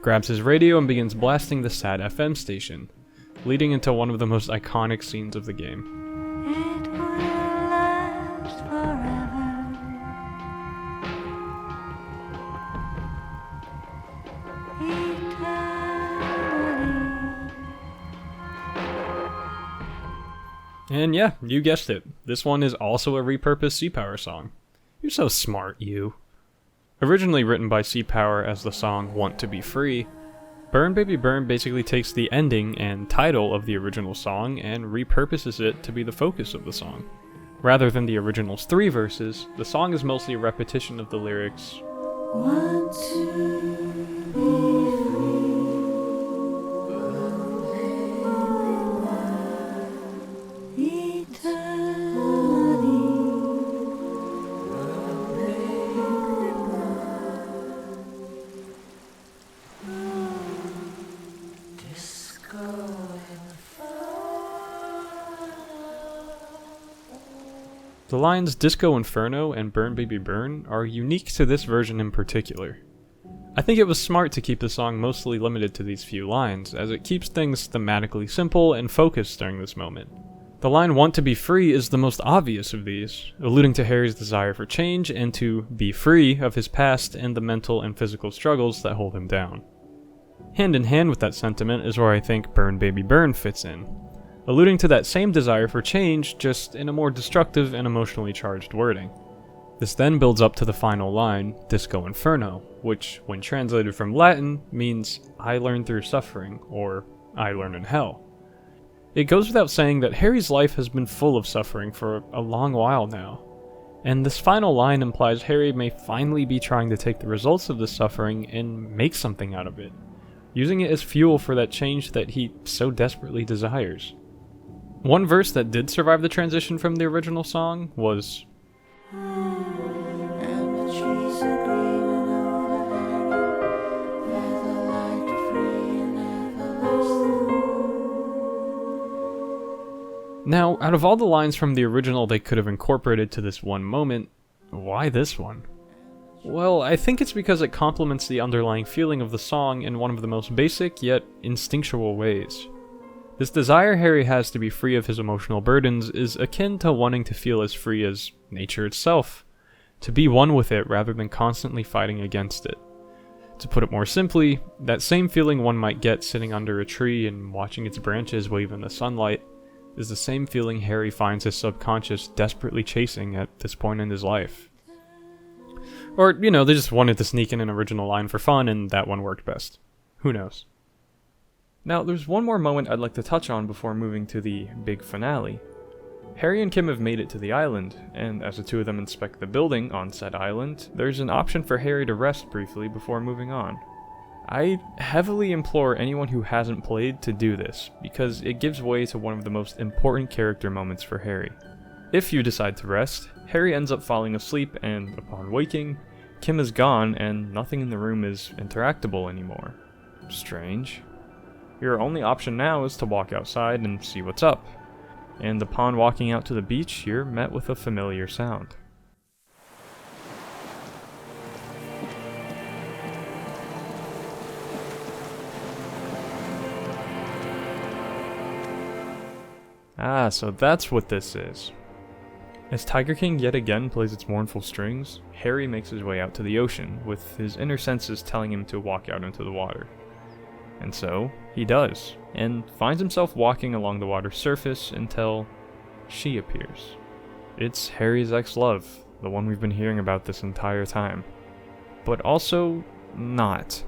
grabs his radio and begins blasting the sad FM station, leading into one of the most iconic scenes of the game. It will last forever. Eternally. And yeah, you guessed it. This one is also a repurposed Sea Power song. You're so smart, you. Originally written by Sea Power as the song Want to Be Free, Burn Baby Burn basically takes the ending and title of the original song and repurposes it to be the focus of the song. Rather than the original's 3 verses, the song is mostly a repetition of the lyrics. Want to be free. Eternally. The lines Disco Inferno and Burn Baby Burn are unique to this version in particular. I think it was smart to keep the song mostly limited to these few lines, as it keeps things thematically simple and focused during this moment. The line Want to Be Free is the most obvious of these, alluding to Harry's desire for change and to be free of his past and the mental and physical struggles that hold him down. Hand in hand with that sentiment is where I think Burn Baby Burn fits in, alluding to that same desire for change, just in a more destructive and emotionally charged wording. This then builds up to the final line, Disco Inferno, which, when translated from Latin, means I learn through suffering, or I learn in hell. It goes without saying that Harry's life has been full of suffering for a long while now, and this final line implies Harry may finally be trying to take the results of this suffering and make something out of it, using it as fuel for that change that he so desperately desires. One verse that did survive the transition from the original song was, And the trees are green and overhanging, feather light free and everlasting. Now, out of all the lines from the original they could have incorporated to this one moment, why this one? Well, I think it's because it complements the underlying feeling of the song in one of the most basic yet instinctual ways. This desire Harry has to be free of his emotional burdens is akin to wanting to feel as free as nature itself, to be one with it rather than constantly fighting against it. To put it more simply, that same feeling one might get sitting under a tree and watching its branches wave in the sunlight is the same feeling Harry finds his subconscious desperately chasing at this point in his life. Or, they just wanted to sneak in an original line for fun and that one worked best. Who knows? Now, there's one more moment I'd like to touch on before moving to the big finale. Harry and Kim have made it to the island, and as the two of them inspect the building on said island, there's an option for Harry to rest briefly before moving on. I heavily implore anyone who hasn't played to do this, because it gives way to one of the most important character moments for Harry. If you decide to rest, Harry ends up falling asleep, and upon waking, Kim is gone and nothing in the room is interactable anymore. Strange. Your only option now is to walk outside and see what's up. And upon walking out to the beach, you're met with a familiar sound. Ah, so that's what this is. As Tiger King yet again plays its mournful strings, Harry makes his way out to the ocean, with his inner senses telling him to walk out into the water. And so, he does, and finds himself walking along the water's surface until she appears. It's Harry's ex-love, the one we've been hearing about this entire time. But also, not.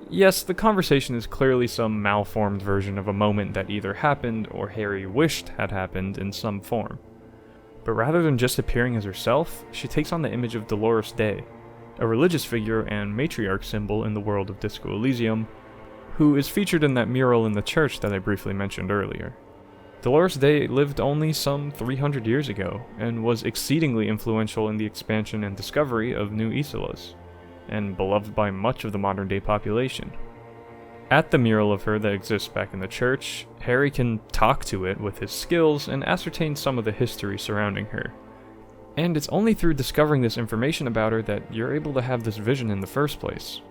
Yes, the conversation is clearly some malformed version of a moment that either happened or Harry wished had happened in some form. But rather than just appearing as herself, she takes on the image of Dolores Day, a religious figure and matriarch symbol in the world of Disco Elysium, who is featured in that mural in the church that I briefly mentioned earlier. Dolores Day lived only some 300 years ago, and was exceedingly influential in the expansion and discovery of New Isolas, and beloved by much of the modern-day population. At the mural of her that exists back in the church, Harry can talk to it with his skills and ascertain some of the history surrounding her. And it's only through discovering this information about her that you're able to have this vision in the first place.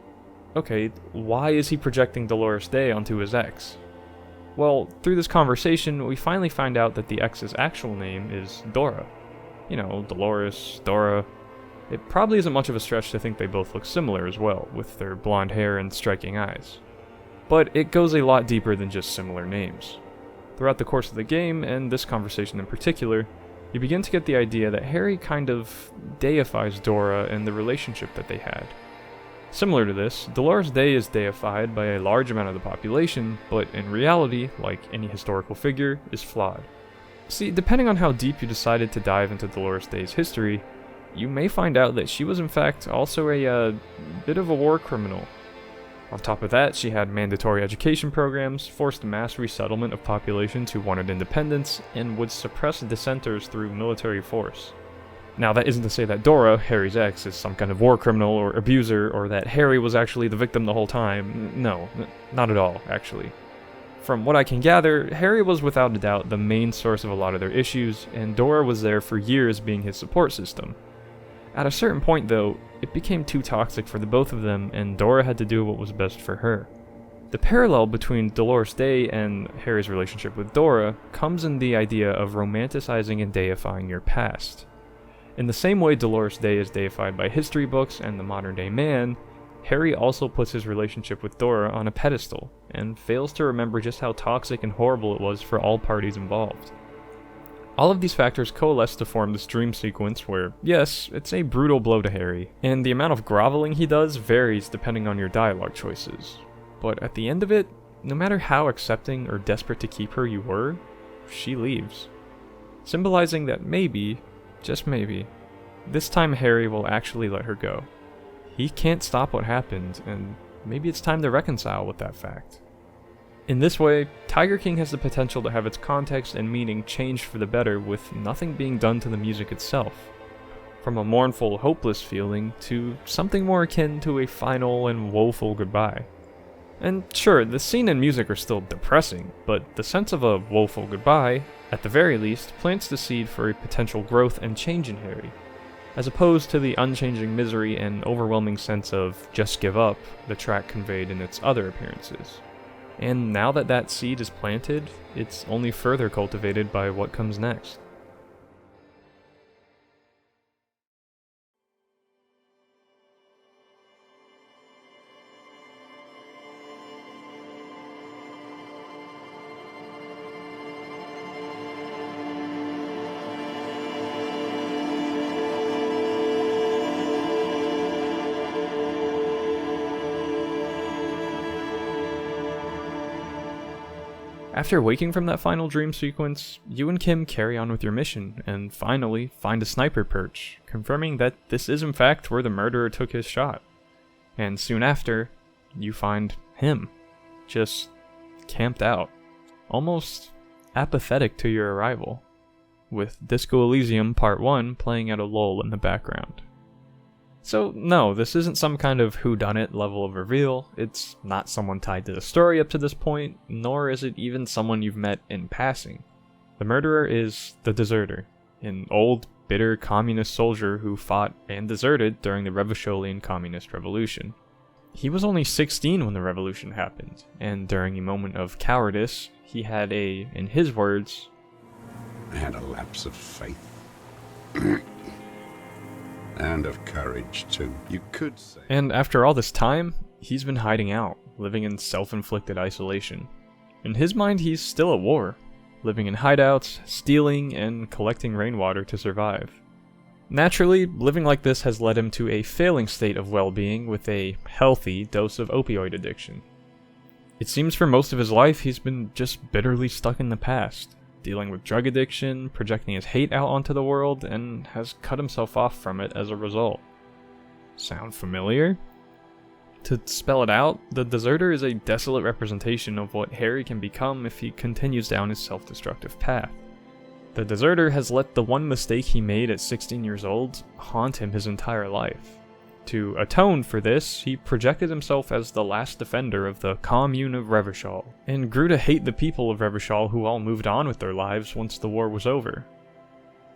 okay, why is he projecting Dolores Day onto his ex? Well, through this conversation, we finally find out that the ex's actual name is Dora. You know, Dolores, Dora. It probably isn't much of a stretch to think they both look similar as well, with their blonde hair and striking eyes. But it goes a lot deeper than just similar names. Throughout the course of the game, and this conversation in particular, you begin to get the idea that Harry kind of deifies Dora and the relationship that they had. Similar to this, Dolores Day is deified by a large amount of the population, but in reality, like any historical figure, is flawed. See, depending on how deep you decided to dive into Dolores Day's history, you may find out that she was in fact also a bit of a war criminal. On top of that, she had mandatory education programs, forced mass resettlement of populations who wanted independence, and would suppress dissenters through military force. Now, that isn't to say that Dora, Harry's ex, is some kind of war criminal or abuser, or that Harry was actually the victim the whole time. No, not at all, actually. From what I can gather, Harry was without a doubt the main source of a lot of their issues, and Dora was there for years being his support system. At a certain point, though, it became too toxic for the both of them, and Dora had to do what was best for her. The parallel between Dolores Day and Harry's relationship with Dora comes in the idea of romanticizing and deifying your past. In the same way Dolores Day is deified by history books and the modern-day man, Harry also puts his relationship with Dora on a pedestal, and fails to remember just how toxic and horrible it was for all parties involved. All of these factors coalesce to form this dream sequence where, yes, it's a brutal blow to Harry, and the amount of groveling he does varies depending on your dialogue choices. But at the end of it, no matter how accepting or desperate to keep her you were, she leaves. Symbolizing that maybe, just maybe, this time Harry will actually let her go. He can't stop what happened, and maybe it's time to reconcile with that fact. In this way, Tiger King has the potential to have its context and meaning changed for the better with nothing being done to the music itself. From a mournful, hopeless feeling to something more akin to a final and woeful goodbye. And sure, the scene and music are still depressing, but the sense of a woeful goodbye, at the very least, plants the seed for a potential growth and change in Harry, as opposed to the unchanging misery and overwhelming sense of just give up the track conveyed in its other appearances. And now that that seed is planted, it's only further cultivated by what comes next. After waking from that final dream sequence, you and Kim carry on with your mission, and finally find a sniper perch, confirming that this is in fact where the murderer took his shot. And soon after, you find him, just camped out, almost apathetic to your arrival, with Disco Elysium Part 1 playing at a lull in the background. So no, this isn't some kind of whodunit level of reveal, it's not someone tied to the story up to this point, nor is it even someone you've met in passing. The murderer is the Deserter, an old, bitter communist soldier who fought and deserted during the Revacholian Communist Revolution. He was only 16 when the revolution happened, and during a moment of cowardice, he had in his words, I had a lapse of faith. And of courage, too, you could say. And after all this time, he's been hiding out, living in self-inflicted isolation. In his mind, he's still at war, living in hideouts, stealing, and collecting rainwater to survive. Naturally, living like this has led him to a failing state of well-being with a healthy dose of opioid addiction. It seems for most of his life, he's been just bitterly stuck in the past, dealing with drug addiction, projecting his hate out onto the world, and has cut himself off from it as a result. Sound familiar? To spell it out, the Deserter is a desolate representation of what Harry can become if he continues down his self-destructive path. The Deserter has let the one mistake he made at 16 years old haunt him his entire life. To atone for this, he projected himself as the last defender of the commune of Revachol, and grew to hate the people of Revachol who all moved on with their lives once the war was over.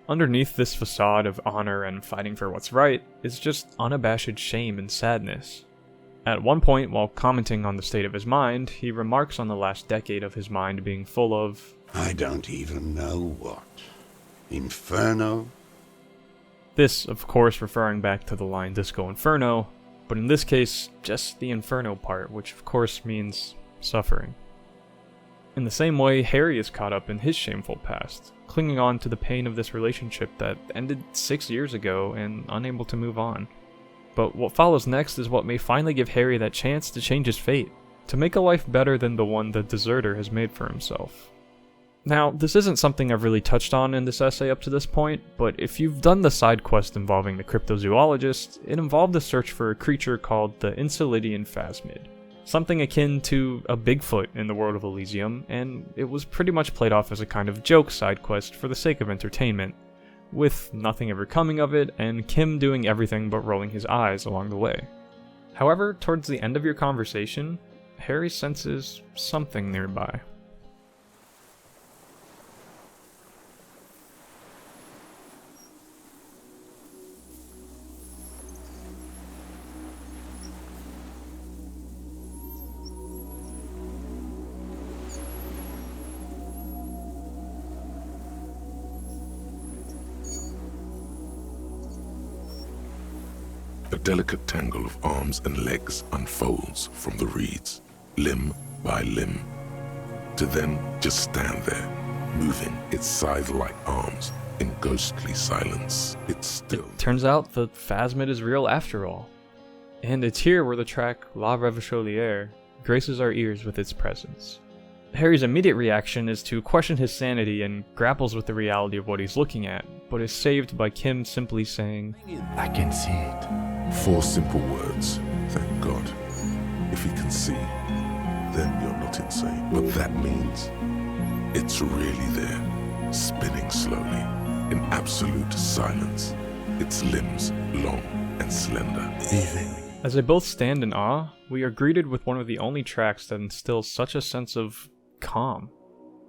Underneath this facade of honor and fighting for what's right is just unabashed shame and sadness. At one point, while commenting on the state of his mind, he remarks on the last decade of his mind being full of... I don't even know what. Inferno? This, of course, referring back to the line Disco Inferno, but in this case, just the Inferno part, which of course means suffering. In the same way, Harry is caught up in his shameful past, clinging on to the pain of this relationship that ended 6 years ago and unable to move on. But what follows next is what may finally give Harry that chance to change his fate, to make a life better than the one the deserter has made for himself. Now, this isn't something I've really touched on in this essay up to this point, but if you've done the side quest involving the cryptozoologist, it involved a search for a creature called the Enceladine Phasmid, something akin to a Bigfoot in the world of Elysium, and it was pretty much played off as a kind of joke side quest for the sake of entertainment, with nothing ever coming of it, and Kim doing everything but rolling his eyes along the way. However, towards the end of your conversation, Harry senses something nearby. A delicate tangle of arms and legs unfolds from the reeds, limb by limb, to then just stand there, moving its scythe-like arms in ghostly silence. It's still... Turns out the Phasmid is real after all. And it's here where the track La Revacholiere graces our ears with its presence. Harry's immediate reaction is to question his sanity and grapples with the reality of what he's looking at, but is saved by Kim simply saying, I can see it. 4 simple words, thank God. If he can see, then you're not insane. But that means it's really there, spinning slowly, in absolute silence, its limbs long and slender. As they both stand in awe, we are greeted with one of the only tracks that instills such a sense of calm,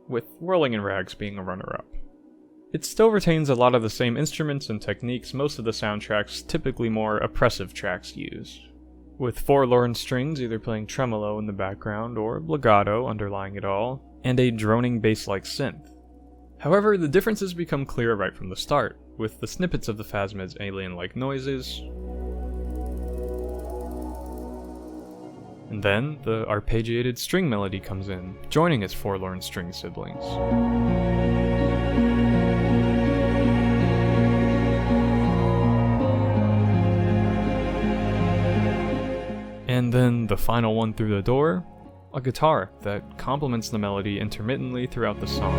with Whirling in Rags being a runner-up. It still retains a lot of the same instruments and techniques most of the soundtrack's typically more oppressive tracks use, with forlorn strings either playing tremolo in the background or legato underlying it all, and a droning bass-like synth. However, the differences become clear right from the start, with the snippets of the Phasmid's alien-like noises, and then the arpeggiated string melody comes in, joining its forlorn string siblings. And then the final one through the door, a guitar that complements the melody intermittently throughout the song.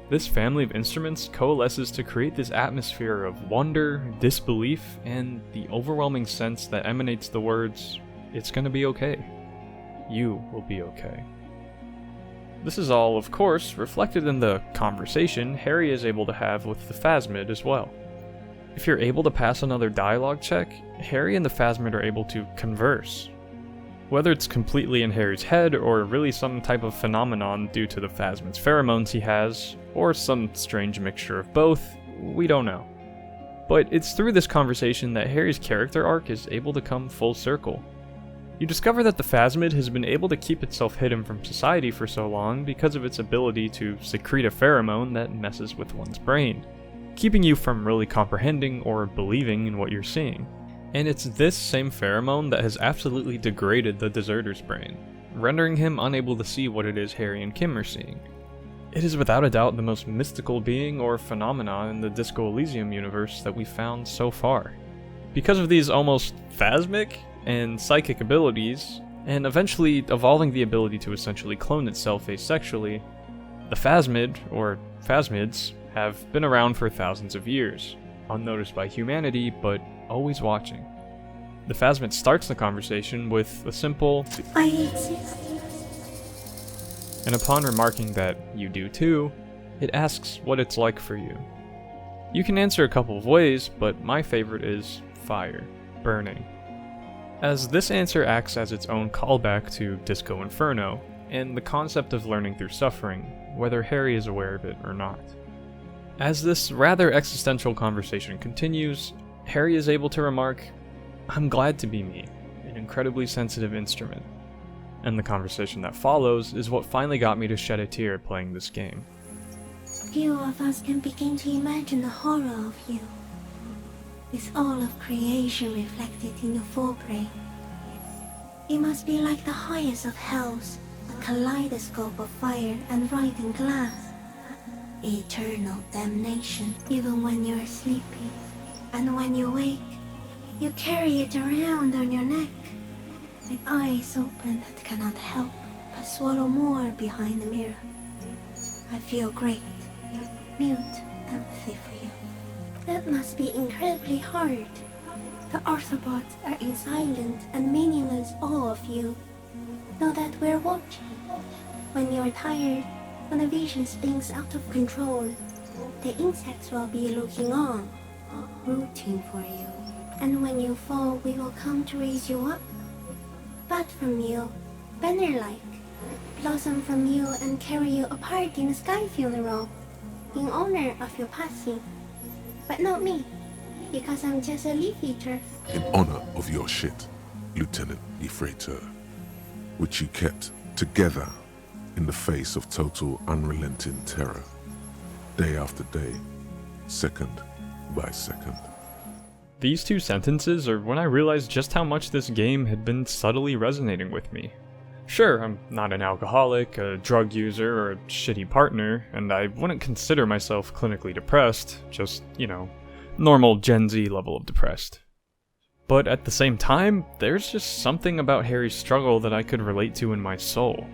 This family of instruments coalesces to create this atmosphere of wonder, disbelief, and the overwhelming sense that emanates the words, "It's gonna be okay. You will be okay." This is all, of course, reflected in the conversation Harry is able to have with the Phasmid as well. If you're able to pass another dialogue check, Harry and the Phasmid are able to converse. Whether it's completely in Harry's head, or really some type of phenomenon due to the Phasmid's pheromones he has, or some strange mixture of both, we don't know. But it's through this conversation that Harry's character arc is able to come full circle. You discover that the Phasmid has been able to keep itself hidden from society for so long because of its ability to secrete a pheromone that messes with one's brain, keeping you from really comprehending or believing in what you're seeing. And it's this same pheromone that has absolutely degraded the deserter's brain, rendering him unable to see what it is Harry and Kim are seeing. It is without a doubt the most mystical being or phenomenon in the Disco Elysium universe that we've found so far. Because of these almost phasmic and psychic abilities, and eventually evolving the ability to essentially clone itself asexually, the Phasmid, or Phasmids, have been around for thousands of years, unnoticed by humanity, but always watching. The Phasmid starts the conversation with a simple, I exist. and upon remarking that you do too, it asks what it's like for you. You can answer a couple of ways, but my favorite is fire, burning. As this answer acts as its own callback to Disco Inferno, and the concept of learning through suffering, whether Harry is aware of it or not. As this rather existential conversation continues, Harry is able to remark, "I'm glad to be me," an incredibly sensitive instrument. And the conversation that follows is what finally got me to shed a tear playing this game. Few of us can begin to imagine the horror of you, with all of creation reflected in your forebrain. It must be like the highest of hells, a kaleidoscope of fire and writhing glass. Eternal damnation, even when you're sleeping. And when you wake, you carry it around on your neck, with eyes open that cannot help but swallow more behind the mirror. I feel great, mute empathy for you. That must be incredibly hard. The Arthropods are in silent and meaningless awe of you. Know that we're watching. When you're tired, when the vision spins out of control, the insects will be looking on, rooting for you. And when you fall, we will come to raise you up. Bud from you, banner-like, blossom from you and carry you apart in a sky funeral, in honor of your passing. But not me, because I'm just a leaf eater. In honor of your shit, Lieutenant Effrater, which you kept together in the face of total unrelenting terror, day after day, second by second. These two sentences are when I realized just how much this game had been subtly resonating with me. Sure, I'm not an alcoholic, a drug user, or a shitty partner, and I wouldn't consider myself clinically depressed, just, normal Gen Z level of depressed. But at the same time, there's just something about Harry's struggle that I could relate to in my soul.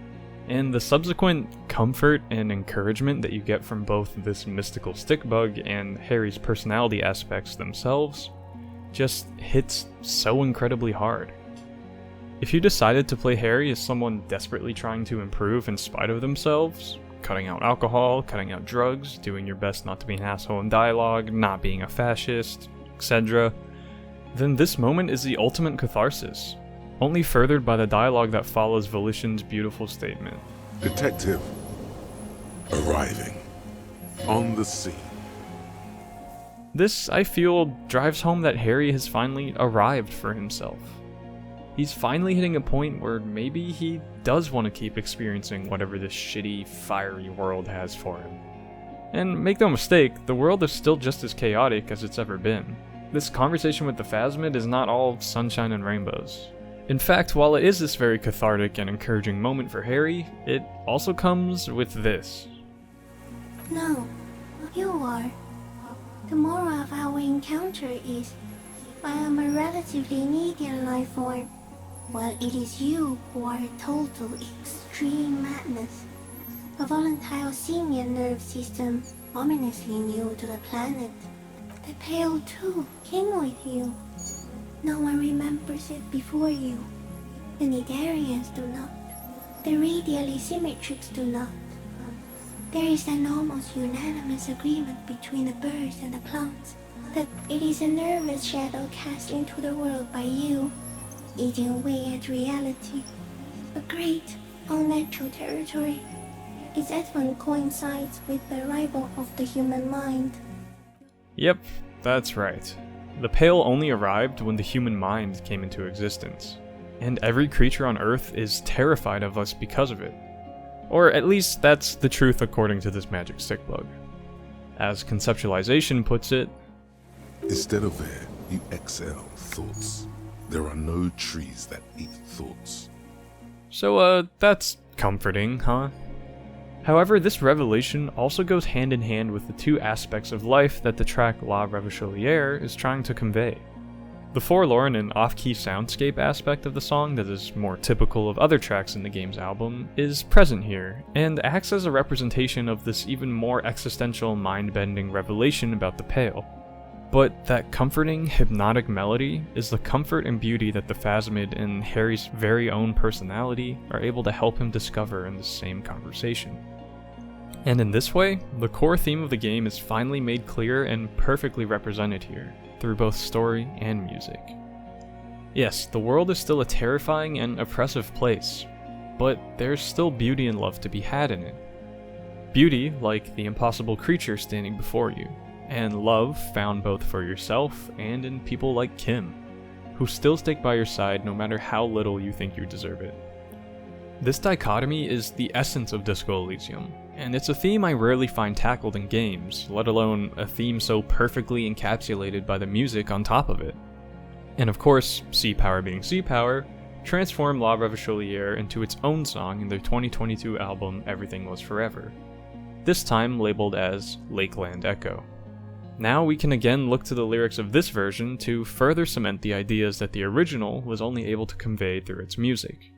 And the subsequent comfort and encouragement that you get from both this mystical stick bug and Harry's personality aspects themselves just hits so incredibly hard. If you decided to play Harry as someone desperately trying to improve in spite of themselves, cutting out alcohol, cutting out drugs, doing your best not to be an asshole in dialogue, not being a fascist, etc., then this moment is the ultimate catharsis, only furthered by the dialogue that follows Volition's beautiful statement. Detective, arriving on the scene. This, I feel, drives home that Harry has finally arrived for himself. He's finally hitting a point where maybe he does want to keep experiencing whatever this shitty, fiery world has for him. And make no mistake, the world is still just as chaotic as it's ever been. This conversation with the Phasmid is not all sunshine and rainbows. In fact, while it is this very cathartic and encouraging moment for Harry, it also comes with this. No, you are. The moral of our encounter is, I am a relatively medium life form, while it is you who are a total extreme madness. A volatile senior nerve system ominously new to the planet. The Pale too came with you. No one remembers it before you. The Nidarians do not. The radially symmetrics do not. There is an almost unanimous agreement between the birds and the plants that it is a nervous shadow cast into the world by you, eating away at reality. A great, unnatural territory. Its advent coincides with the arrival of the human mind. Yep, that's right. The Pale only arrived when the human mind came into existence, and every creature on Earth is terrified of us because of it. Or at least that's the truth according to this magic stick bug. As conceptualization puts it, Instead of air, you exhale thoughts. There are no trees that eat thoughts. so that's comforting, huh? However, this revelation also goes hand in hand with the two aspects of life that the track La Revacholiere is trying to convey. The forlorn and off-key soundscape aspect of the song that is more typical of other tracks in the game's album is present here, and acts as a representation of this even more existential, mind-bending revelation about the Pale. But that comforting, hypnotic melody is the comfort and beauty that the Phasmid and Harry's very own personality are able to help him discover in the same conversation. And in this way, the core theme of the game is finally made clear and perfectly represented here, through both story and music. Yes, the world is still a terrifying and oppressive place, but there's still beauty and love to be had in it. Beauty, like the impossible creature standing before you, and love found both for yourself and in people like Kim, who still stick by your side no matter how little you think you deserve it. This dichotomy is the essence of Disco Elysium, and it's a theme I rarely find tackled in games, let alone a theme so perfectly encapsulated by the music on top of it. And of course, Sea Power being Sea Power, transformed La Revacholiere into its own song in their 2022 album Everything Was Forever, this time labeled as Lakeland Echo. Now we can again look to the lyrics of this version to further cement the ideas that the original was only able to convey through its music.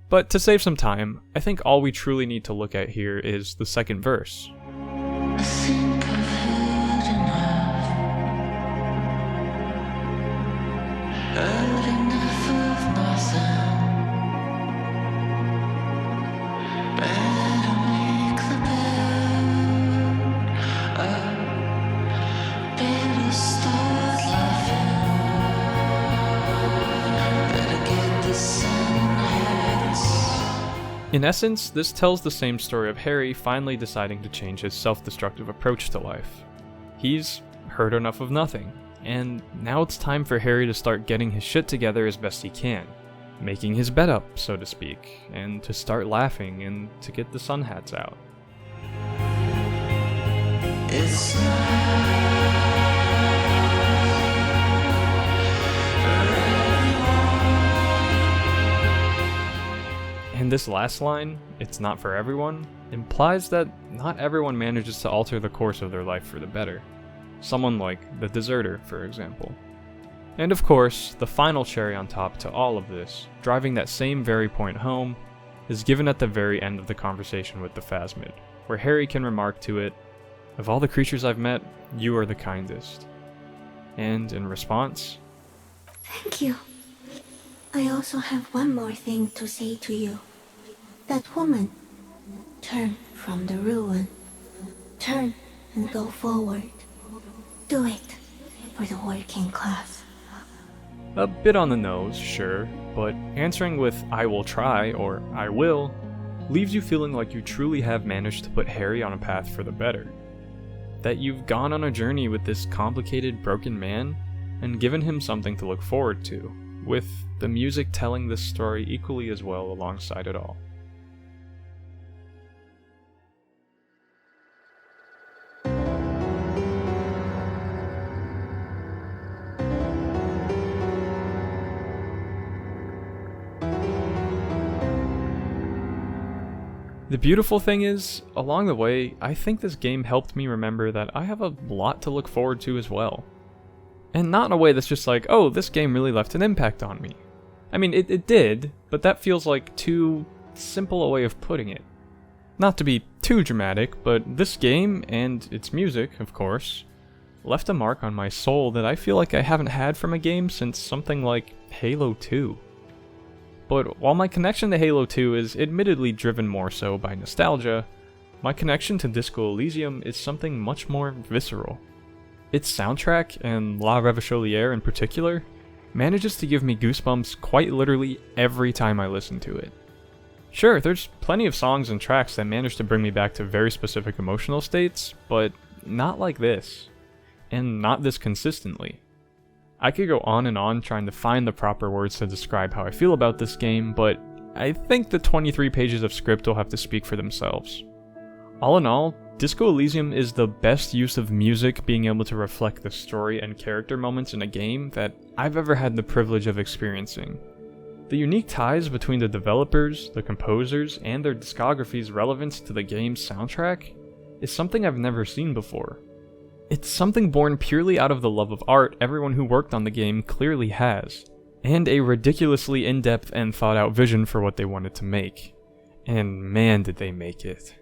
But to save some time, I think all we truly need to look at here is the second verse. In essence, this tells the same story of Harry finally deciding to change his self-destructive approach to life. He's heard enough of nothing, and now it's time for Harry to start getting his shit together as best he can, making his bed up, so to speak, and to start laughing and to get the sun hats out. And this last line, "it's not for everyone," implies that not everyone manages to alter the course of their life for the better. Someone like the deserter, for example. And of course, the final cherry on top to all of this, driving that same very point home, is given at the very end of the conversation with the Phasmid, where Harry can remark to it, "Of all the creatures I've met, you are the kindest." And in response, Thank you. I also have one more thing to say to you. That woman, turn from the ruin. Turn and go forward. Do it for the working class. a bit on the nose, sure, but answering with "I will try" or "I will" leaves you feeling like you truly have managed to put Harry on a path for the better. That you've gone on a journey with this complicated, broken man and given him something to look forward to, with the music telling this story equally as well alongside it all. The beautiful thing is, along the way, I think this game helped me remember that I have a lot to look forward to as well. And not in a way that's just like, oh, this game really left an impact on me. I mean, it did, but that feels like too simple a way of putting it. Not to be too dramatic, but this game, and its music, of course, left a mark on my soul that I feel like I haven't had from a game since something like Halo 2. But while my connection to Halo 2 is admittedly driven more so by nostalgia, my connection to Disco Elysium is something much more visceral. Its soundtrack, and La Revacholiere in particular, manages to give me goosebumps quite literally every time I listen to it. Sure, there's plenty of songs and tracks that manage to bring me back to very specific emotional states, but not like this. And not this consistently. I could go on and on trying to find the proper words to describe how I feel about this game, but I think the 23 pages of script will have to speak for themselves. All in all, Disco Elysium is the best use of music being able to reflect the story and character moments in a game that I've ever had the privilege of experiencing. The unique ties between the developers, the composers, and their discography's relevance to the game's soundtrack is something I've never seen before. It's something born purely out of the love of art everyone who worked on the game clearly has, and a ridiculously in-depth and thought-out vision for what they wanted to make. And man, did they make it.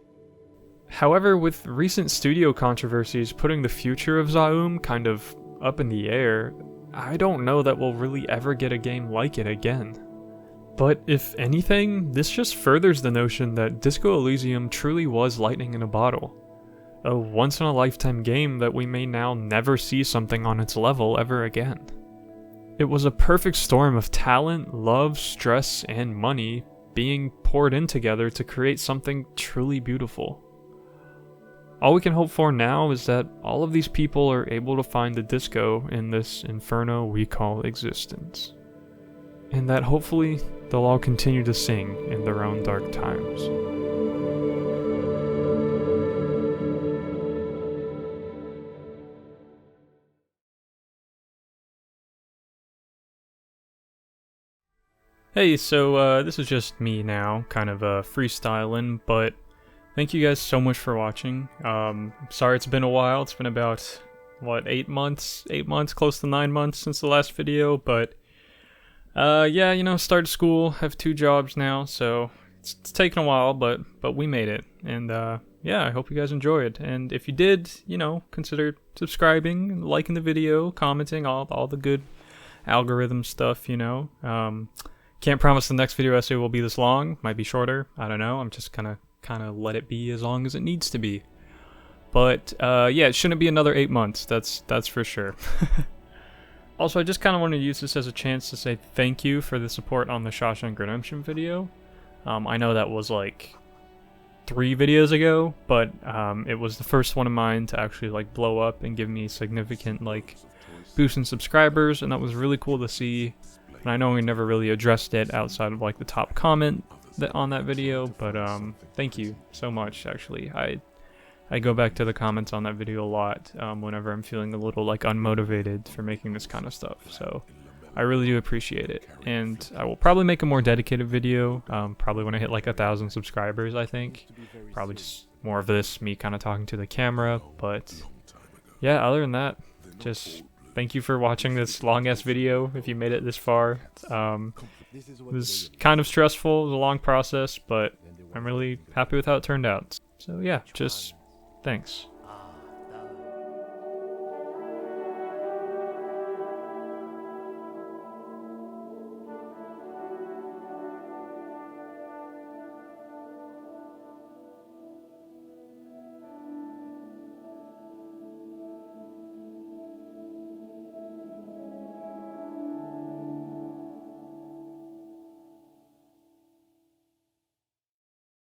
However, with recent studio controversies putting the future of Zaum kind of up in the air, I don't know that we'll really ever get a game like it again. But if anything, this just furthers the notion that Disco Elysium truly was lightning in a bottle. A once-in-a-lifetime game that we may now never see something on its level ever again. It was a perfect storm of talent, love, stress, and money, being poured in together to create something truly beautiful. All we can hope for now is that all of these people are able to find the disco in this inferno we call existence. And that hopefully they'll all continue to sing in their own dark times. Hey, so this is just me now, kind of freestyling, but thank you guys so much for watching. Sorry it's been a while. It's been about, what, 8 months? 8 months, close to 9 months since the last video, but yeah, you know, started school, have 2 jobs now, so it's taken a while, but we made it. And yeah, I hope you guys enjoyed. And if you did, you know, consider subscribing, liking the video, commenting, all the good algorithm stuff, you know. Can't promise the next video essay will be this long. Might be shorter. I don't know. I'm just kind of let it be as long as it needs to be. But yeah, it shouldn't be another 8 months. That's for sure. Also, I just kind of wanted to use this as a chance to say thank you for the support on the Shawshank Redemption video. I know that was like 3 videos ago, but it was the first one of mine to actually like blow up and give me significant like boost in subscribers, and that was really cool to see. And I know we never really addressed it outside of like the top comment on that video, but thank you so much. Actually, I go back to the comments on that video a lot whenever I'm feeling a little like unmotivated for making this kind of stuff. So I really do appreciate it, and I will probably make a more dedicated video probably when I hit like 1,000 subscribers. I think probably just more of this, me kind of talking to the camera. But yeah, other than that, just thank you for watching this long-ass video if you made it this far. It was kind of stressful, it was a long process, but I'm really happy with how it turned out. So yeah, just thanks.